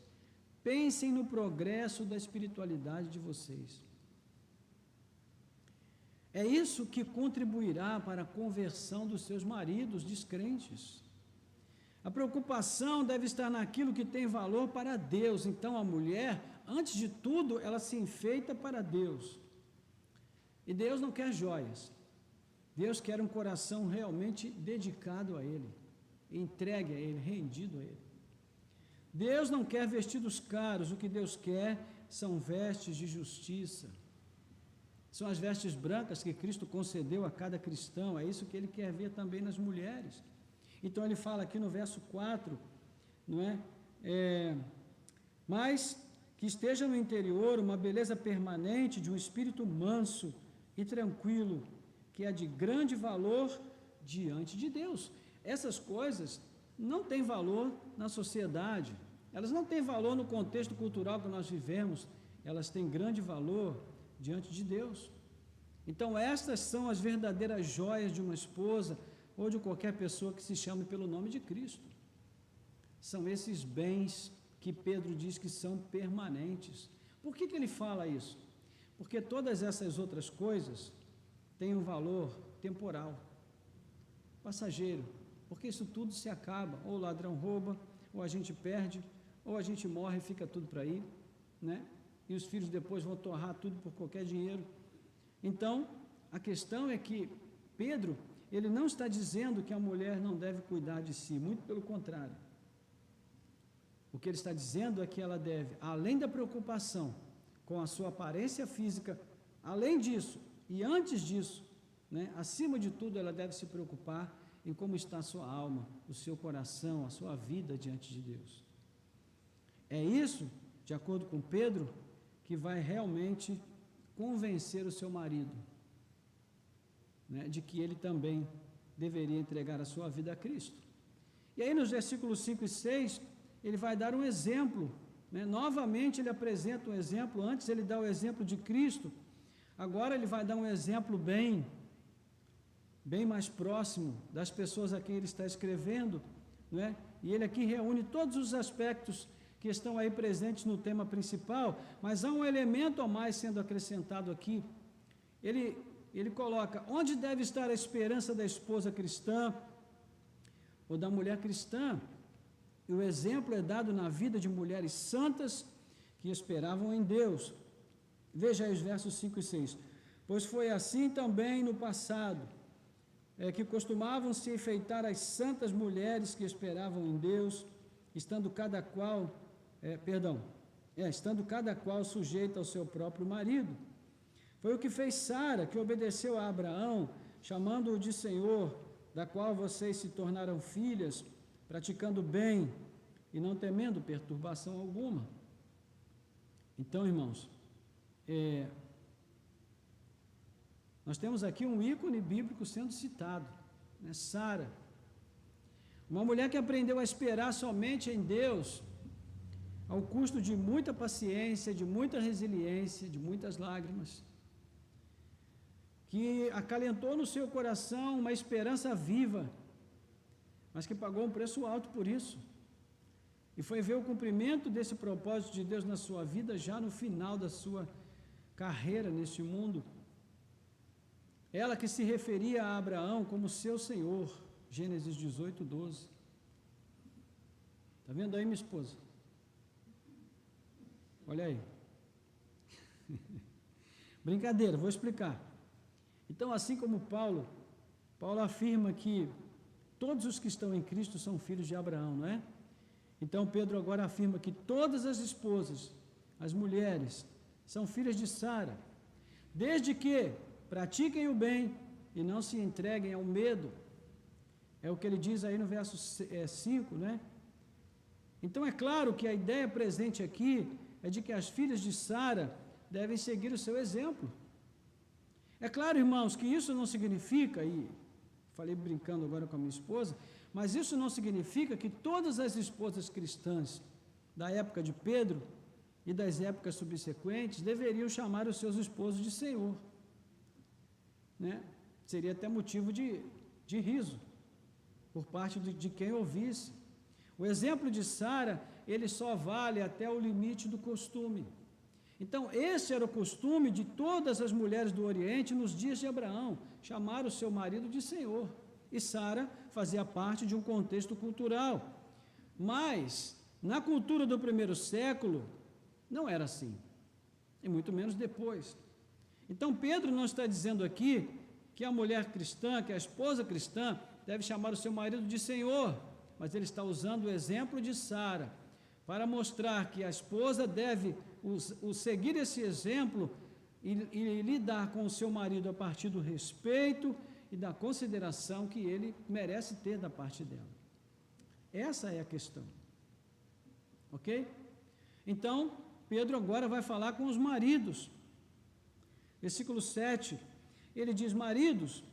pensem no progresso da espiritualidade de vocês. É isso que contribuirá para a conversão dos seus maridos descrentes. A preocupação deve estar naquilo que tem valor para Deus. Então a mulher, antes de tudo, ela se enfeita para Deus. E Deus não quer joias. Deus quer um coração realmente dedicado a Ele, entregue a Ele, rendido a Ele. Deus não quer vestidos caros, o que Deus quer são vestes de justiça. São as vestes brancas que Cristo concedeu a cada cristão, é isso que Ele quer ver também nas mulheres. Então ele fala aqui no verso 4, não é? Mas que esteja no interior uma beleza permanente de um espírito manso e tranquilo, que é de grande valor diante de Deus. Essas coisas não têm valor na sociedade, elas não têm valor no contexto cultural que nós vivemos, elas têm grande valor diante de Deus. Então estas são as verdadeiras joias de uma esposa ou de qualquer pessoa que se chame pelo nome de Cristo. São esses bens que Pedro diz que são permanentes. Por que ele fala isso? Porque todas essas outras coisas têm um valor temporal, passageiro, porque isso tudo se acaba, ou o ladrão rouba, ou a gente perde, ou a gente morre e fica tudo para aí, né? E os filhos depois vão torrar tudo por qualquer dinheiro. Então, a questão é que Pedro, ele não está dizendo que a mulher não deve cuidar de si, muito pelo contrário. O que ele está dizendo é que ela deve, além da preocupação com a sua aparência física, além disso, e antes disso, né, acima de tudo, ela deve se preocupar em como está a sua alma, o seu coração, a sua vida diante de Deus. É isso, de acordo com Pedro, que vai realmente convencer o seu marido, né, de que ele também deveria entregar a sua vida a Cristo. E aí nos versículos 5 e 6, ele vai dar um exemplo, né? Novamente ele apresenta um exemplo. Antes ele dá o exemplo de Cristo, agora ele vai dar um exemplo bem mais próximo das pessoas a quem ele está escrevendo, né? e ele aqui reúne todos os aspectos que estão aí presentes no tema principal, mas há um elemento a mais sendo acrescentado aqui. Ele coloca, onde deve estar a esperança da esposa cristã, ou da mulher cristã? E o exemplo é dado na vida de mulheres santas que esperavam em Deus. Veja aí os versos 5 e 6. Pois foi assim também no passado, que costumavam se enfeitar as santas mulheres que esperavam em Deus, estando cada qual sujeita ao seu próprio marido. Foi o que fez Sara, que obedeceu a Abraão, chamando-o de Senhor, da qual vocês se tornaram filhas, praticando bem e não temendo perturbação alguma. Então, irmãos, nós temos aqui um ícone bíblico sendo citado, né? Sara, uma mulher que aprendeu a esperar somente em Deus, ao custo de muita paciência, de muita resiliência, de muitas lágrimas, que acalentou no seu coração uma esperança viva, mas que pagou um preço alto por isso, e foi ver o cumprimento desse propósito de Deus na sua vida já no final da sua carreira neste mundo. Ela que se referia a Abraão como seu Senhor, Gênesis 18, 12. Está vendo aí, minha esposa? Olha aí. Brincadeira, vou explicar. Então, assim como Paulo afirma que todos os que estão em Cristo são filhos de Abraão, não é? Então, Pedro agora afirma que todas as esposas, as mulheres, são filhas de Sara, desde que pratiquem o bem e não se entreguem ao medo. É o que ele diz aí no verso 5, né? Então, é claro que a ideia presente aqui é de que as filhas de Sara devem seguir o seu exemplo. É claro, irmãos, que isso não significa, e falei brincando agora com a minha esposa, mas isso não significa que todas as esposas cristãs da época de Pedro e das épocas subsequentes deveriam chamar os seus esposos de Senhor, né? Seria até motivo de riso por parte de quem ouvisse. O exemplo de Sara, ele só vale até o limite do costume. Então, esse era o costume de todas as mulheres do Oriente nos dias de Abraão, chamar o seu marido de Senhor. E Sara fazia parte de um contexto cultural. Mas, na cultura do primeiro século, não era assim, e muito menos depois. Então, Pedro não está dizendo aqui que a mulher cristã, que a esposa cristã, deve chamar o seu marido de Senhor, mas ele está usando o exemplo de Sara para mostrar que a esposa deve seguir esse exemplo e lidar com o seu marido a partir do respeito e da consideração que ele merece ter da parte dela. Essa é a questão. Ok? Então, Pedro agora vai falar com os maridos. Versículo 7, ele diz: maridos,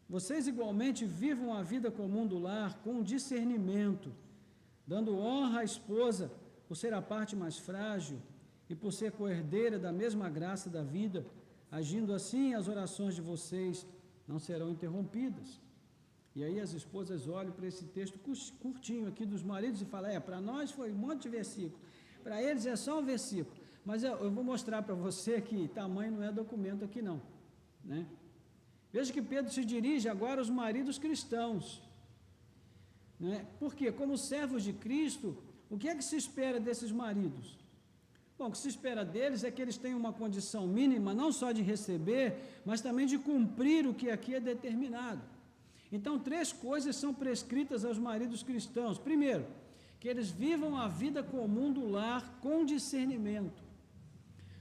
vocês igualmente vivam a vida comum do lar com discernimento, dando honra à esposa por ser a parte mais frágil e por ser coerdeira da mesma graça da vida, agindo assim as orações de vocês não serão interrompidas. E aí as esposas olham para esse texto curtinho aqui dos maridos e falam: para nós foi um monte de versículo, para eles é só um versículo, mas eu vou mostrar para você que tamanho não é documento aqui não, né? Veja que Pedro se dirige agora aos maridos cristãos, né? Porque como servos de Cristo, o que é que se espera desses maridos? Bom, o que se espera deles é que eles tenham uma condição mínima, não só de receber, mas também de cumprir o que aqui é determinado. Então, 3 coisas são prescritas aos maridos cristãos. Primeiro, que eles vivam a vida comum do lar com discernimento.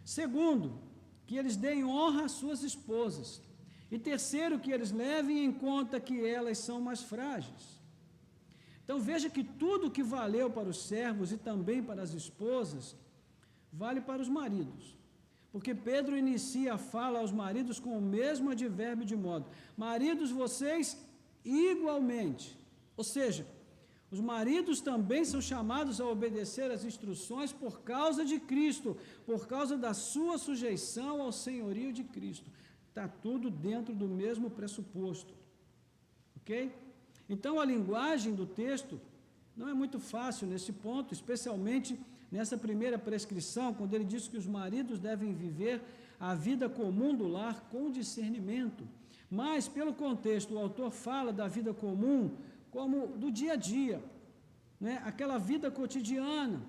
Segundo, que eles deem honra às suas esposas. E terceiro, que eles levem em conta que elas são mais frágeis. Então, veja que tudo que valeu para os servos e também para as esposas, vale para os maridos, porque Pedro inicia a fala aos maridos com o mesmo advérbio de modo: maridos, vocês igualmente, ou seja, os maridos também são chamados a obedecer às instruções por causa de Cristo, por causa da sua sujeição ao senhorio de Cristo. Está tudo dentro do mesmo pressuposto, ok? Então a linguagem do texto não é muito fácil nesse ponto, especialmente nessa primeira prescrição, quando ele diz que os maridos devem viver a vida comum do lar com discernimento. Mas, pelo contexto, o autor fala da vida comum como do dia a dia, né? Aquela vida cotidiana.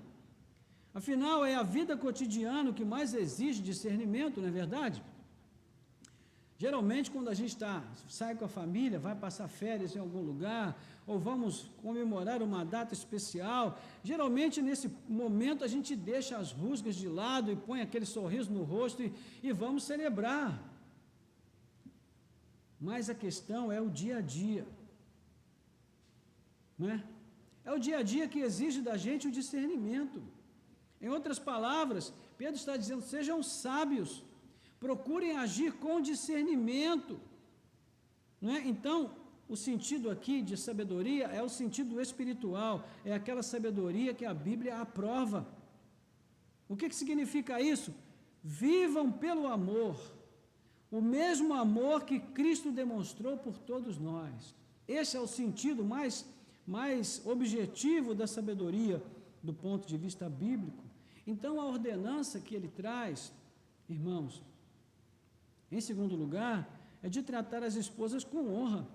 Afinal, é a vida cotidiana que mais exige discernimento, não é verdade? Geralmente, quando a gente sai com a família, vai passar férias em algum lugar, ou vamos comemorar uma data especial, geralmente nesse momento a gente deixa as rusgas de lado e põe aquele sorriso no rosto e vamos celebrar. Mas a questão é o dia a dia, não é? É o dia a dia que exige da gente o discernimento. Em outras palavras, Pedro está dizendo, sejam sábios, procurem agir com discernimento, não é? Então, o sentido aqui de sabedoria é o sentido espiritual, é aquela sabedoria que a Bíblia aprova. O que significa isso? Vivam pelo amor, o mesmo amor que Cristo demonstrou por todos nós. Esse é o sentido mais objetivo da sabedoria do ponto de vista bíblico. Então, a ordenança que ele traz, irmãos, em segundo lugar, é de tratar as esposas com honra,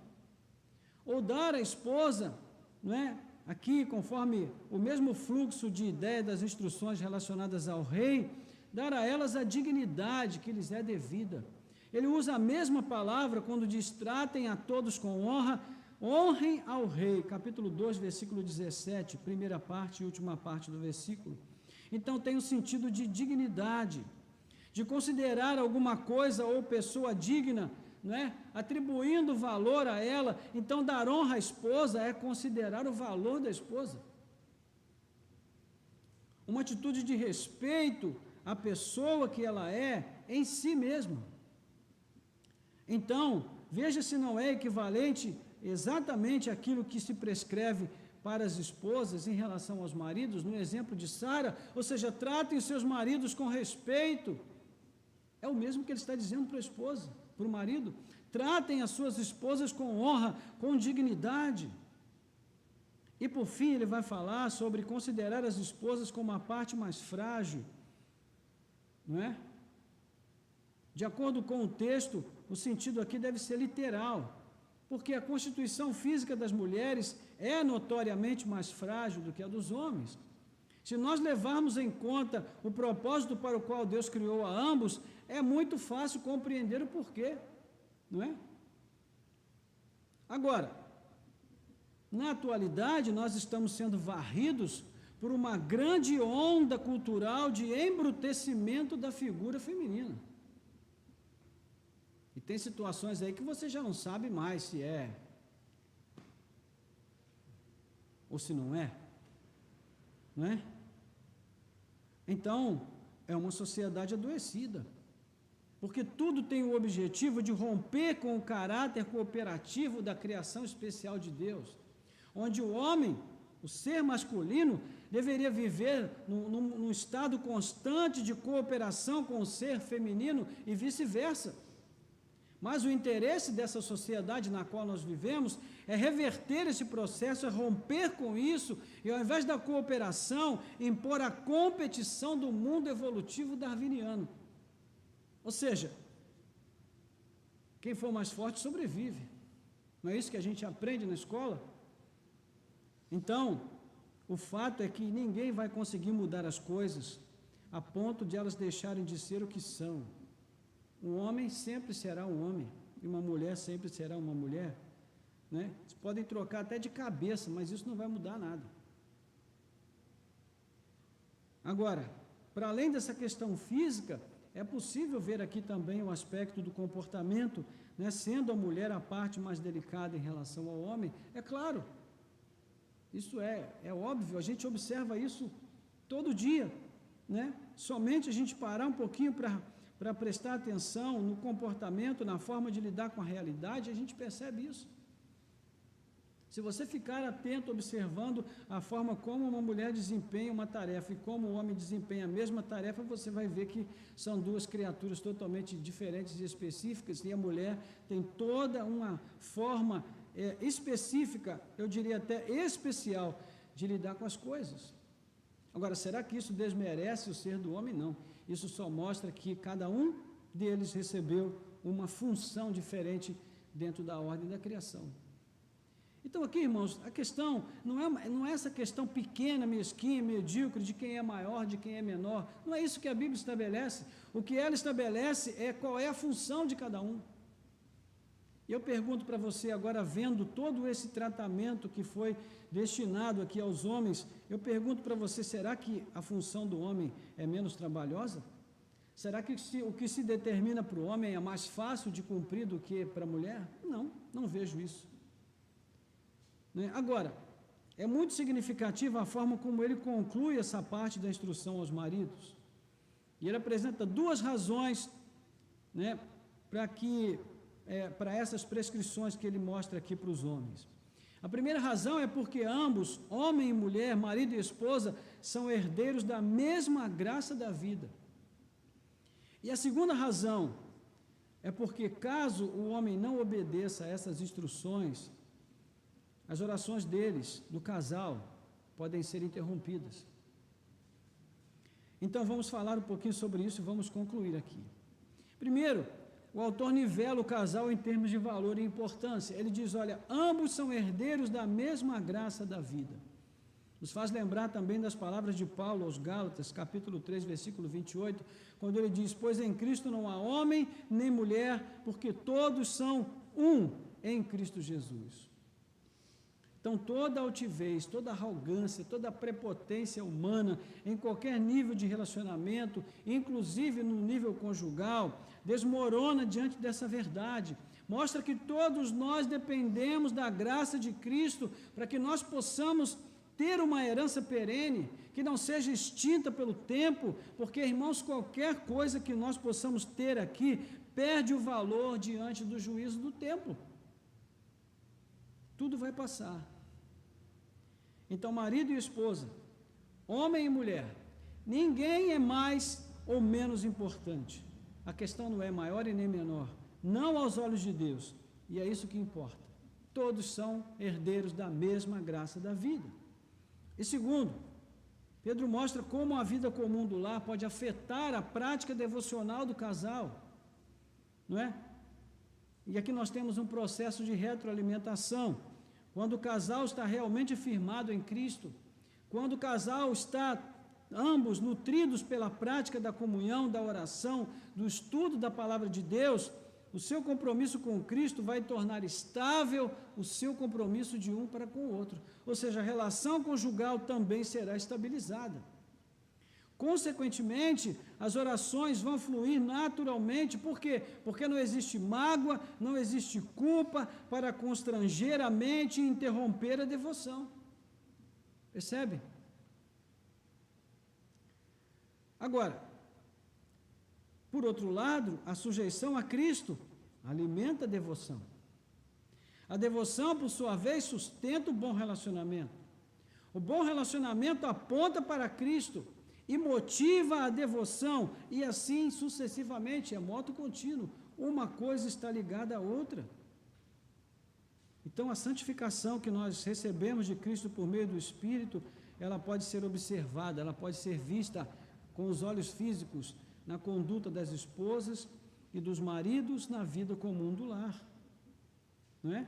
ou dar à esposa, não é? Aqui, conforme o mesmo fluxo de ideia das instruções relacionadas ao rei, dar a elas a dignidade que lhes é devida. Ele usa a mesma palavra quando diz, tratem a todos com honra, honrem ao rei, capítulo 2, versículo 17, primeira parte e última parte do versículo. Então, tem o sentido de dignidade, de considerar alguma coisa ou pessoa digna, não é? Atribuindo valor a ela. Então, dar honra à esposa é considerar o valor da esposa. Uma atitude de respeito à pessoa que ela é em si mesma. Então, veja se não é equivalente exatamente aquilo que se prescreve para as esposas em relação aos maridos, no exemplo de Sara, ou seja, tratem seus maridos com respeito. É o mesmo que ele está dizendo para a esposa, para o marido. Tratem as suas esposas com honra, com dignidade. E por fim ele vai falar sobre considerar as esposas como a parte mais frágil, não é? De acordo com o texto, o sentido aqui deve ser literal, porque a constituição física das mulheres é notoriamente mais frágil do que a dos homens. Se nós levarmos em conta o propósito para o qual Deus criou a ambos, é muito fácil compreender o porquê, não é? Agora, na atualidade, nós estamos sendo varridos por uma grande onda cultural de embrutecimento da figura feminina. E tem situações aí que você já não sabe mais se é ou se não é, não é? Então, é uma sociedade adoecida, porque tudo tem o objetivo de romper com o caráter cooperativo da criação especial de Deus, onde o homem, o ser masculino, deveria viver num estado constante de cooperação com o ser feminino e vice-versa. Mas o interesse dessa sociedade na qual nós vivemos é reverter esse processo, é romper com isso, e ao invés da cooperação, impor a competição do mundo evolutivo darwiniano. Ou seja, quem for mais forte sobrevive. Não é isso que a gente aprende na escola? Então, o fato é que ninguém vai conseguir mudar as coisas a ponto de elas deixarem de ser o que são. Um homem sempre será um homem, e uma mulher sempre será uma mulher, né? Vocês podem trocar até de cabeça, mas isso não vai mudar nada. Agora, para além dessa questão física, é possível ver aqui também o aspecto do comportamento, né? Sendo a mulher a parte mais delicada em relação ao homem, é claro, isso é óbvio, a gente observa isso todo dia, né? Somente a gente parar um pouquinho para prestar atenção no comportamento, na forma de lidar com a realidade, a gente percebe isso. Se você ficar atento, observando a forma como uma mulher desempenha uma tarefa e como o homem desempenha a mesma tarefa, você vai ver que são duas criaturas totalmente diferentes e específicas, e a mulher tem toda uma forma específica, eu diria até especial, de lidar com as coisas. Agora, será que isso desmerece o ser do homem? Não. Isso só mostra que cada um deles recebeu uma função diferente dentro da ordem da criação. Então aqui, irmãos, a questão não é essa questão pequena, mesquinha, medíocre, de quem é maior, de quem é menor. Não é isso que a Bíblia estabelece. O que ela estabelece é qual é a função de cada um. E eu pergunto para você agora, vendo todo esse tratamento que foi destinado aqui aos homens, eu pergunto para você, será que a função do homem é menos trabalhosa? Será que o que se determina para o homem é mais fácil de cumprir do que para a mulher? Não, não vejo isso. Agora, é muito significativa a forma como ele conclui essa parte da instrução aos maridos. E ele apresenta duas razões, para essas prescrições que ele mostra aqui para os homens. A primeira razão é porque ambos, homem e mulher, marido e esposa, são herdeiros da mesma graça da vida. E a segunda razão é porque, caso o homem não obedeça a essas instruções, as orações deles, do casal, podem ser interrompidas. Então, vamos falar um pouquinho sobre isso e vamos concluir aqui. Primeiro, o autor nivela o casal em termos de valor e importância. Ele diz, olha, ambos são herdeiros da mesma graça da vida. Nos faz lembrar também das palavras de Paulo aos Gálatas, capítulo 3, versículo 28, quando ele diz, pois em Cristo não há homem nem mulher, porque todos são um em Cristo Jesus. Então, toda altivez, toda arrogância, toda prepotência humana, em qualquer nível de relacionamento, inclusive no nível conjugal, desmorona diante dessa verdade. Mostra que todos nós dependemos da graça de Cristo para que nós possamos ter uma herança perene, que não seja extinta pelo tempo, porque, irmãos, qualquer coisa que nós possamos ter aqui perde o valor diante do juízo do tempo. Tudo vai passar. Então, marido e esposa, homem e mulher, ninguém é mais ou menos importante. A questão não é maior e nem menor, não aos olhos de Deus, e é isso que importa. Todos são herdeiros da mesma graça da vida. E segundo, Pedro mostra como a vida comum do lar pode afetar a prática devocional do casal, não é? E aqui nós temos um processo de retroalimentação. Quando o casal está realmente firmado em Cristo, quando o casal está ambos nutridos pela prática da comunhão, da oração, do estudo da palavra de Deus, o seu compromisso com Cristo vai tornar estável o seu compromisso de um para com o outro. Ou seja, a relação conjugal também será estabilizada. Consequentemente, as orações vão fluir naturalmente. Por quê? Porque não existe mágoa, não existe culpa para constranger a mente e interromper a devoção. Percebe? Agora, por outro lado, a sujeição a Cristo alimenta a devoção. A devoção, por sua vez, sustenta o bom relacionamento. O bom relacionamento aponta para Cristo e motiva a devoção, e assim sucessivamente, é moto contínuo, uma coisa está ligada à outra. Então, a santificação que nós recebemos de Cristo por meio do Espírito, ela pode ser observada, ela pode ser vista com os olhos físicos na conduta das esposas e dos maridos na vida comum do lar, não é?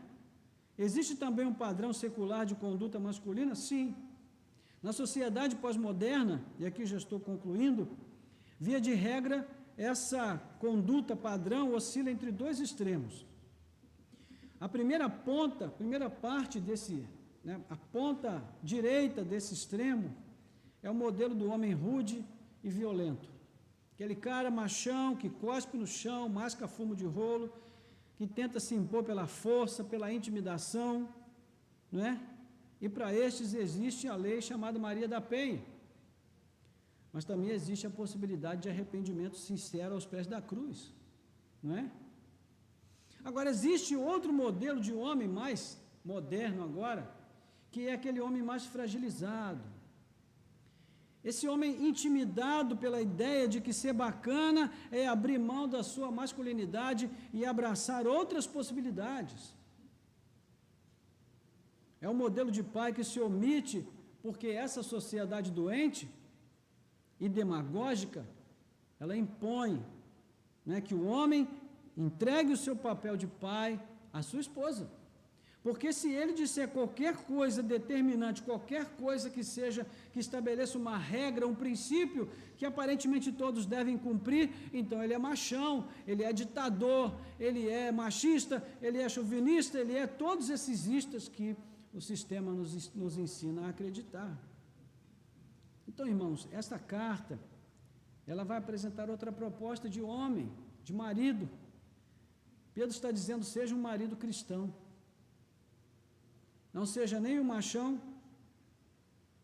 Existe também um padrão secular de conduta masculina? Sim. Na sociedade pós-moderna, e aqui já estou concluindo, via de regra, essa conduta padrão oscila entre dois extremos. A primeira parte desse, a ponta direita desse extremo, é o modelo do homem rude e violento. Aquele cara machão que cospe no chão, masca fumo de rolo, que tenta se impor pela força, pela intimidação, não é? E para estes existe a lei chamada Maria da Penha. Mas também existe a possibilidade de arrependimento sincero aos pés da cruz, não é? Agora, existe outro modelo de homem mais moderno agora, que é aquele homem mais fragilizado. Esse homem intimidado pela ideia de que ser bacana é abrir mão da sua masculinidade e abraçar outras possibilidades. É um modelo de pai que se omite porque essa sociedade doente e demagógica, ela impõe, né, que o homem entregue o seu papel de pai à sua esposa. Porque se ele disser qualquer coisa determinante, qualquer coisa que seja, que estabeleça uma regra, um princípio, que aparentemente todos devem cumprir, então ele é machão, ele é ditador, ele é machista, ele é chauvinista, ele é todos esses istas que o sistema nos ensina a acreditar. Então, irmãos, esta carta, ela vai apresentar outra proposta de homem, de marido. Pedro está dizendo, seja um marido cristão. Não seja nem um machão,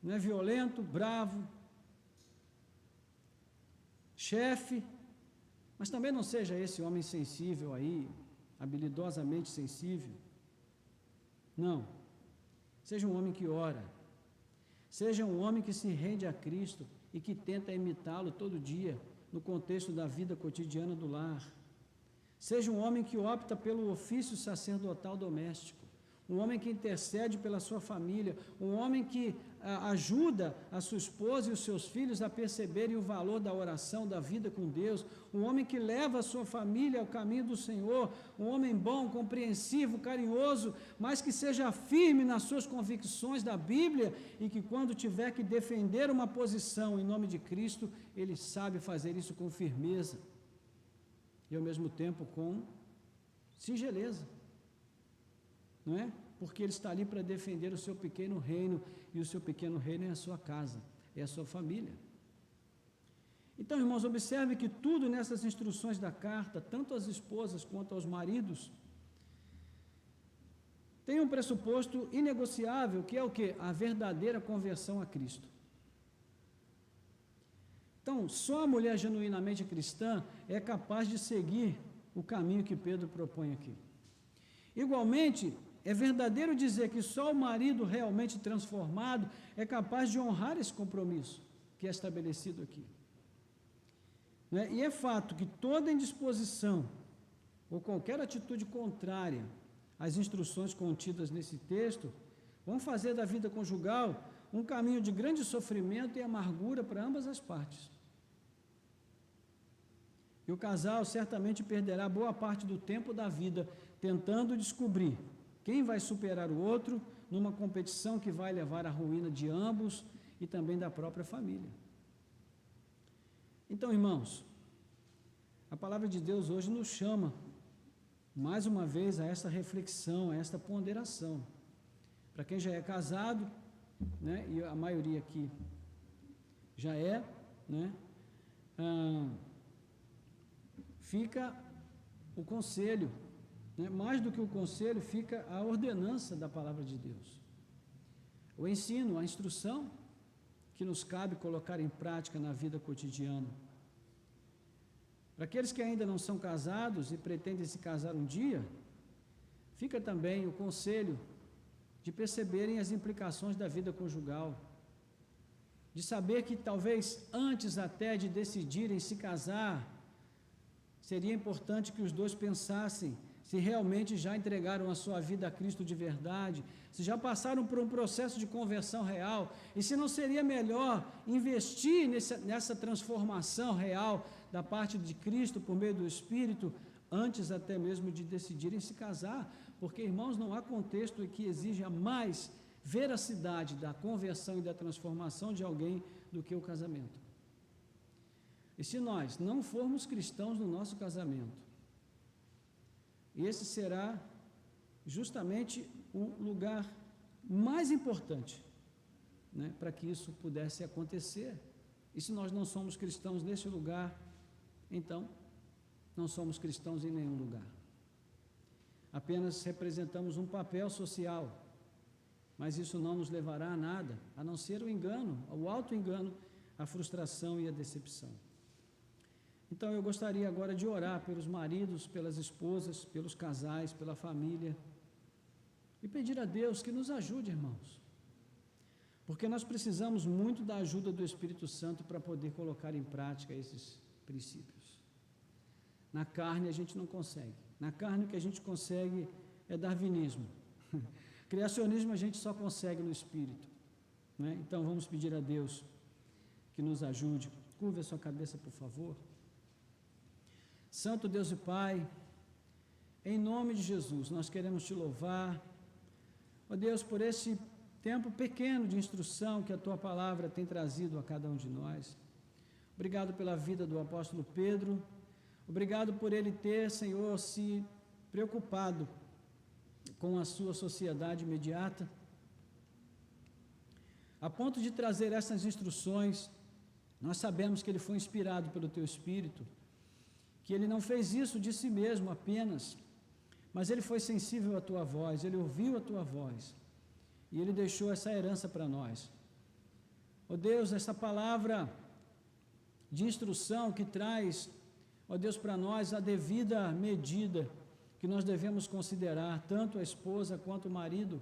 não é violento, bravo, chefe, mas também não seja esse homem sensível aí, habilidosamente sensível. Não. Seja um homem que ora. Seja um homem que se rende a Cristo e que tenta imitá-lo todo dia, no contexto da vida cotidiana do lar. Seja um homem que opta pelo ofício sacerdotal doméstico. Um homem que intercede pela sua família, um homem que ajuda a sua esposa e os seus filhos a perceberem o valor da oração, da vida com Deus, um homem que leva a sua família ao caminho do Senhor, um homem bom, compreensivo, carinhoso, mas que seja firme nas suas convicções da Bíblia e que quando tiver que defender uma posição em nome de Cristo, ele sabe fazer isso com firmeza e ao mesmo tempo com singeleza. Não é? Porque ele está ali para defender o seu pequeno reino, e o seu pequeno reino é a sua casa, é a sua família. Então, irmãos, observe que tudo nessas instruções da carta, tanto às esposas quanto aos maridos, tem um pressuposto inegociável, que é o quê? A verdadeira conversão a Cristo. Então, só a mulher genuinamente cristã é capaz de seguir o caminho que Pedro propõe aqui. Igualmente, é verdadeiro dizer que só o marido realmente transformado é capaz de honrar esse compromisso que é estabelecido aqui. Né? E é fato que toda indisposição ou qualquer atitude contrária às instruções contidas nesse texto vão fazer da vida conjugal um caminho de grande sofrimento e amargura para ambas as partes. E o casal certamente perderá boa parte do tempo da vida tentando descobrir quem vai superar o outro numa competição que vai levar à ruína de ambos e também da própria família. Então, irmãos, a palavra de Deus hoje nos chama, mais uma vez, a esta reflexão, a esta ponderação. Para quem já é casado, né, e a maioria aqui já é, né, fica o conselho. Mais do que o conselho, fica a ordenança da palavra de Deus. O ensino, a instrução que nos cabe colocar em prática na vida cotidiana. Para aqueles que ainda não são casados e pretendem se casar um dia, fica também o conselho de perceberem as implicações da vida conjugal, de saber que talvez antes até de decidirem se casar, seria importante que os dois pensassem se realmente já entregaram a sua vida a Cristo de verdade, se já passaram por um processo de conversão real, e se não seria melhor investir nessa transformação real da parte de Cristo por meio do Espírito, antes até mesmo de decidirem se casar, porque, irmãos, não há contexto que exija mais veracidade da conversão e da transformação de alguém do que o casamento. E se nós não formos cristãos no nosso casamento, esse será justamente o lugar mais importante, né, para que isso pudesse acontecer. E se nós não somos cristãos nesse lugar, então não somos cristãos em nenhum lugar. Apenas representamos um papel social, mas isso não nos levará a nada, a não ser o engano, o auto-engano, a frustração e a decepção. Então, eu gostaria agora de orar pelos maridos, pelas esposas, pelos casais, pela família, e pedir a Deus que nos ajude, irmãos, porque nós precisamos muito da ajuda do Espírito Santo para poder colocar em prática esses princípios. Na carne a gente não consegue. Na carne o que a gente consegue é darwinismo. Criacionismo a gente só consegue no Espírito. né? Então vamos pedir a Deus que nos ajude. Curva a sua cabeça, por favor. Santo Deus e Pai, em nome de Jesus, nós queremos te louvar, ó Deus, por esse tempo pequeno de instrução que a tua palavra tem trazido a cada um de nós. Obrigado pela vida do apóstolo Pedro, obrigado por ele ter, Senhor, se preocupado com a sua sociedade imediata, a ponto de trazer essas instruções. Nós sabemos que ele foi inspirado pelo teu Espírito, que ele não fez isso de si mesmo apenas, mas ele foi sensível à tua voz, ele ouviu a tua voz, e ele deixou essa herança para nós. Ó Deus, essa palavra de instrução que traz, ó Deus, para nós a devida medida que nós devemos considerar, tanto a esposa quanto o marido,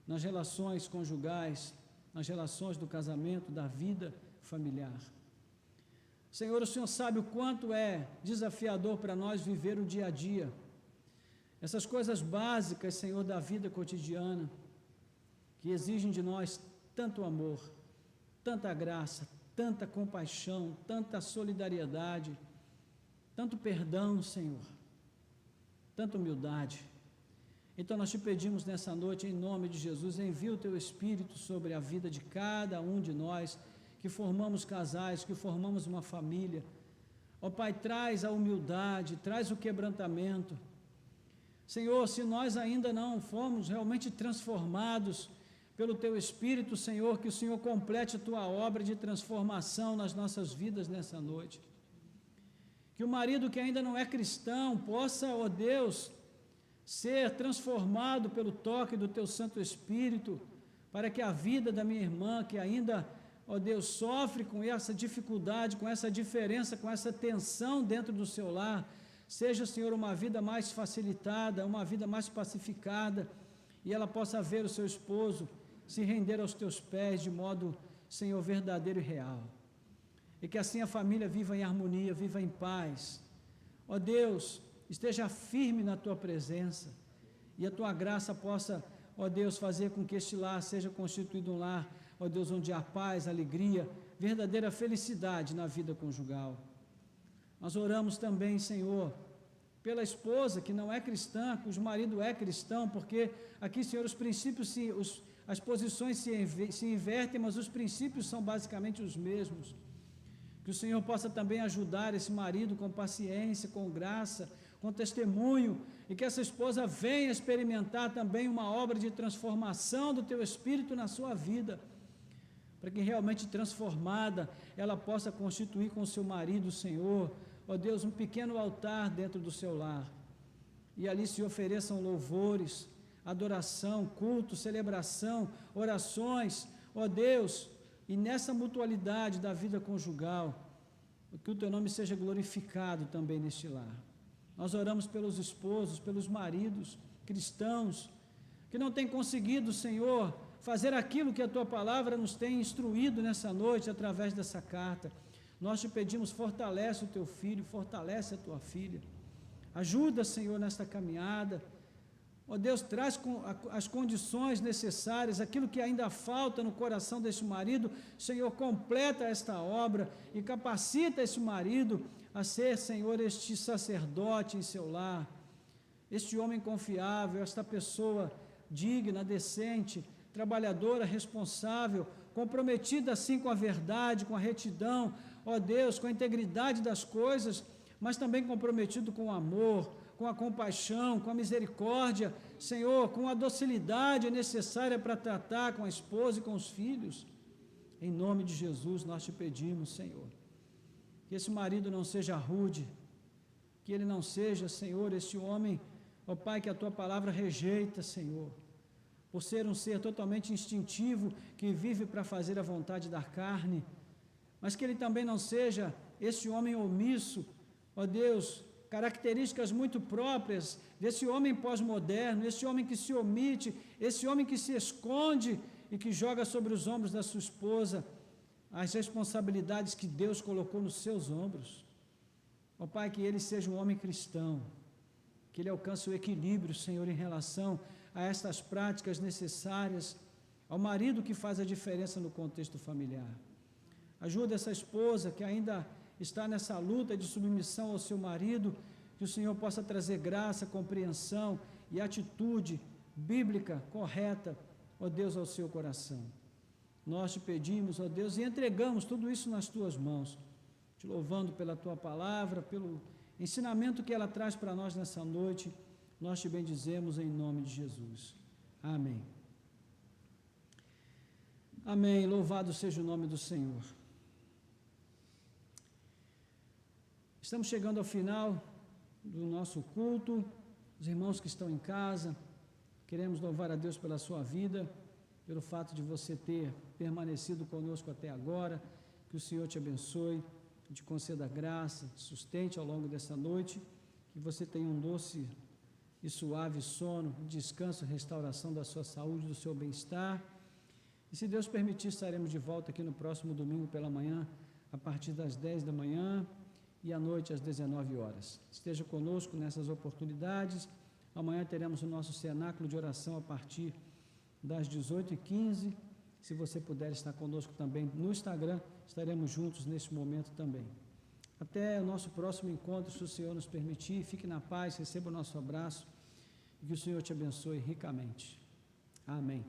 nas relações conjugais, nas relações do casamento, da vida familiar. Senhor, o Senhor sabe o quanto é desafiador para nós viver o dia a dia, essas coisas básicas, Senhor, da vida cotidiana, que exigem de nós tanto amor, tanta graça, tanta compaixão, tanta solidariedade, tanto perdão, Senhor, tanta humildade. Então nós te pedimos nessa noite, em nome de Jesus, envia o teu Espírito sobre a vida de cada um de nós, que formamos casais, que formamos uma família. Ó Pai, traz a humildade, traz o quebrantamento. Senhor, se nós ainda não fomos realmente transformados pelo teu Espírito, Senhor, que o Senhor complete a tua obra de transformação nas nossas vidas nessa noite. Que o marido que ainda não é cristão possa, ó Deus, ser transformado pelo toque do teu Santo Espírito, para que a vida da minha irmã, que ainda, ó Deus, sofre com essa dificuldade, com essa diferença, com essa tensão dentro do seu lar, seja, Senhor, uma vida mais facilitada, uma vida mais pacificada, e ela possa ver o seu esposo se render aos teus pés de modo, Senhor, verdadeiro e real. E que assim a família viva em harmonia, viva em paz. Ó Deus, esteja firme na tua presença, e a tua graça possa, ó Deus, fazer com que este lar seja constituído um lar, ó Deus, onde há paz, alegria, verdadeira felicidade na vida conjugal. Nós oramos também, Senhor, pela esposa que não é cristã, cujo marido é cristão, porque aqui, Senhor, os princípios, as posições se invertem, mas os princípios são basicamente os mesmos. Que o Senhor possa também ajudar esse marido com paciência, com graça, com testemunho, e que essa esposa venha experimentar também uma obra de transformação do teu Espírito na sua vida, para que realmente transformada ela possa constituir com o seu marido, Senhor, ó Deus, um pequeno altar dentro do seu lar, e ali se ofereçam louvores, adoração, culto, celebração, orações, ó Deus, e nessa mutualidade da vida conjugal, que o teu nome seja glorificado também neste lar. Nós oramos pelos esposos, pelos maridos cristãos, que não têm conseguido, Senhor, fazer aquilo que a tua palavra nos tem instruído nessa noite, através dessa carta. Nós te pedimos, fortalece o teu filho, fortalece a tua filha, ajuda, Senhor, nesta caminhada. Ó Deus, traz as condições necessárias, aquilo que ainda falta no coração desse marido, Senhor, completa esta obra e capacita esse marido a ser, Senhor, este sacerdote em seu lar, este homem confiável, esta pessoa digna, decente, trabalhadora, responsável, comprometida assim com a verdade, com a retidão, ó Deus, com a integridade das coisas, mas também comprometido com o amor, com a compaixão, com a misericórdia, Senhor, com a docilidade necessária para tratar com a esposa e com os filhos. Em nome de Jesus nós te pedimos, Senhor, que esse marido não seja rude, que ele não seja, Senhor, esse homem, ó Pai, que a tua palavra rejeita, Senhor, por ser um ser totalmente instintivo, que vive para fazer a vontade da carne, mas que ele também não seja esse homem omisso, ó Deus, características muito próprias desse homem pós-moderno, esse homem que se omite, esse homem que se esconde e que joga sobre os ombros da sua esposa as responsabilidades que Deus colocou nos seus ombros. Ó Pai, que ele seja um homem cristão, que ele alcance o equilíbrio, Senhor, em relação a estas práticas necessárias, ao marido que faz a diferença no contexto familiar. Ajuda essa esposa que ainda está nessa luta de submissão ao seu marido, que o Senhor possa trazer graça, compreensão e atitude bíblica correta, ó Deus, ao seu coração. Nós te pedimos, ó Deus, e entregamos tudo isso nas tuas mãos, te louvando pela tua palavra, pelo ensinamento que ela traz para nós nessa noite. Nós te bendizemos em nome de Jesus. Amém. Amém. Louvado seja o nome do Senhor. Estamos chegando ao final do nosso culto. Os irmãos que estão em casa, queremos louvar a Deus pela sua vida, pelo fato de você ter permanecido conosco até agora. Que o Senhor te abençoe, te conceda graça, te sustente ao longo dessa noite, que você tenha um doce e suave sono, descanso, restauração da sua saúde, do seu bem-estar. E se Deus permitir, estaremos de volta aqui no próximo domingo pela manhã, a partir das 10 da manhã e à noite às 19 horas. Esteja conosco nessas oportunidades. Amanhã teremos o nosso cenáculo de oração a partir das 18h15. Se você puder estar conosco também no Instagram, estaremos juntos nesse momento também. Até o nosso próximo encontro, se o Senhor nos permitir. Fique na paz, receba o nosso abraço e que o Senhor te abençoe ricamente. Amém.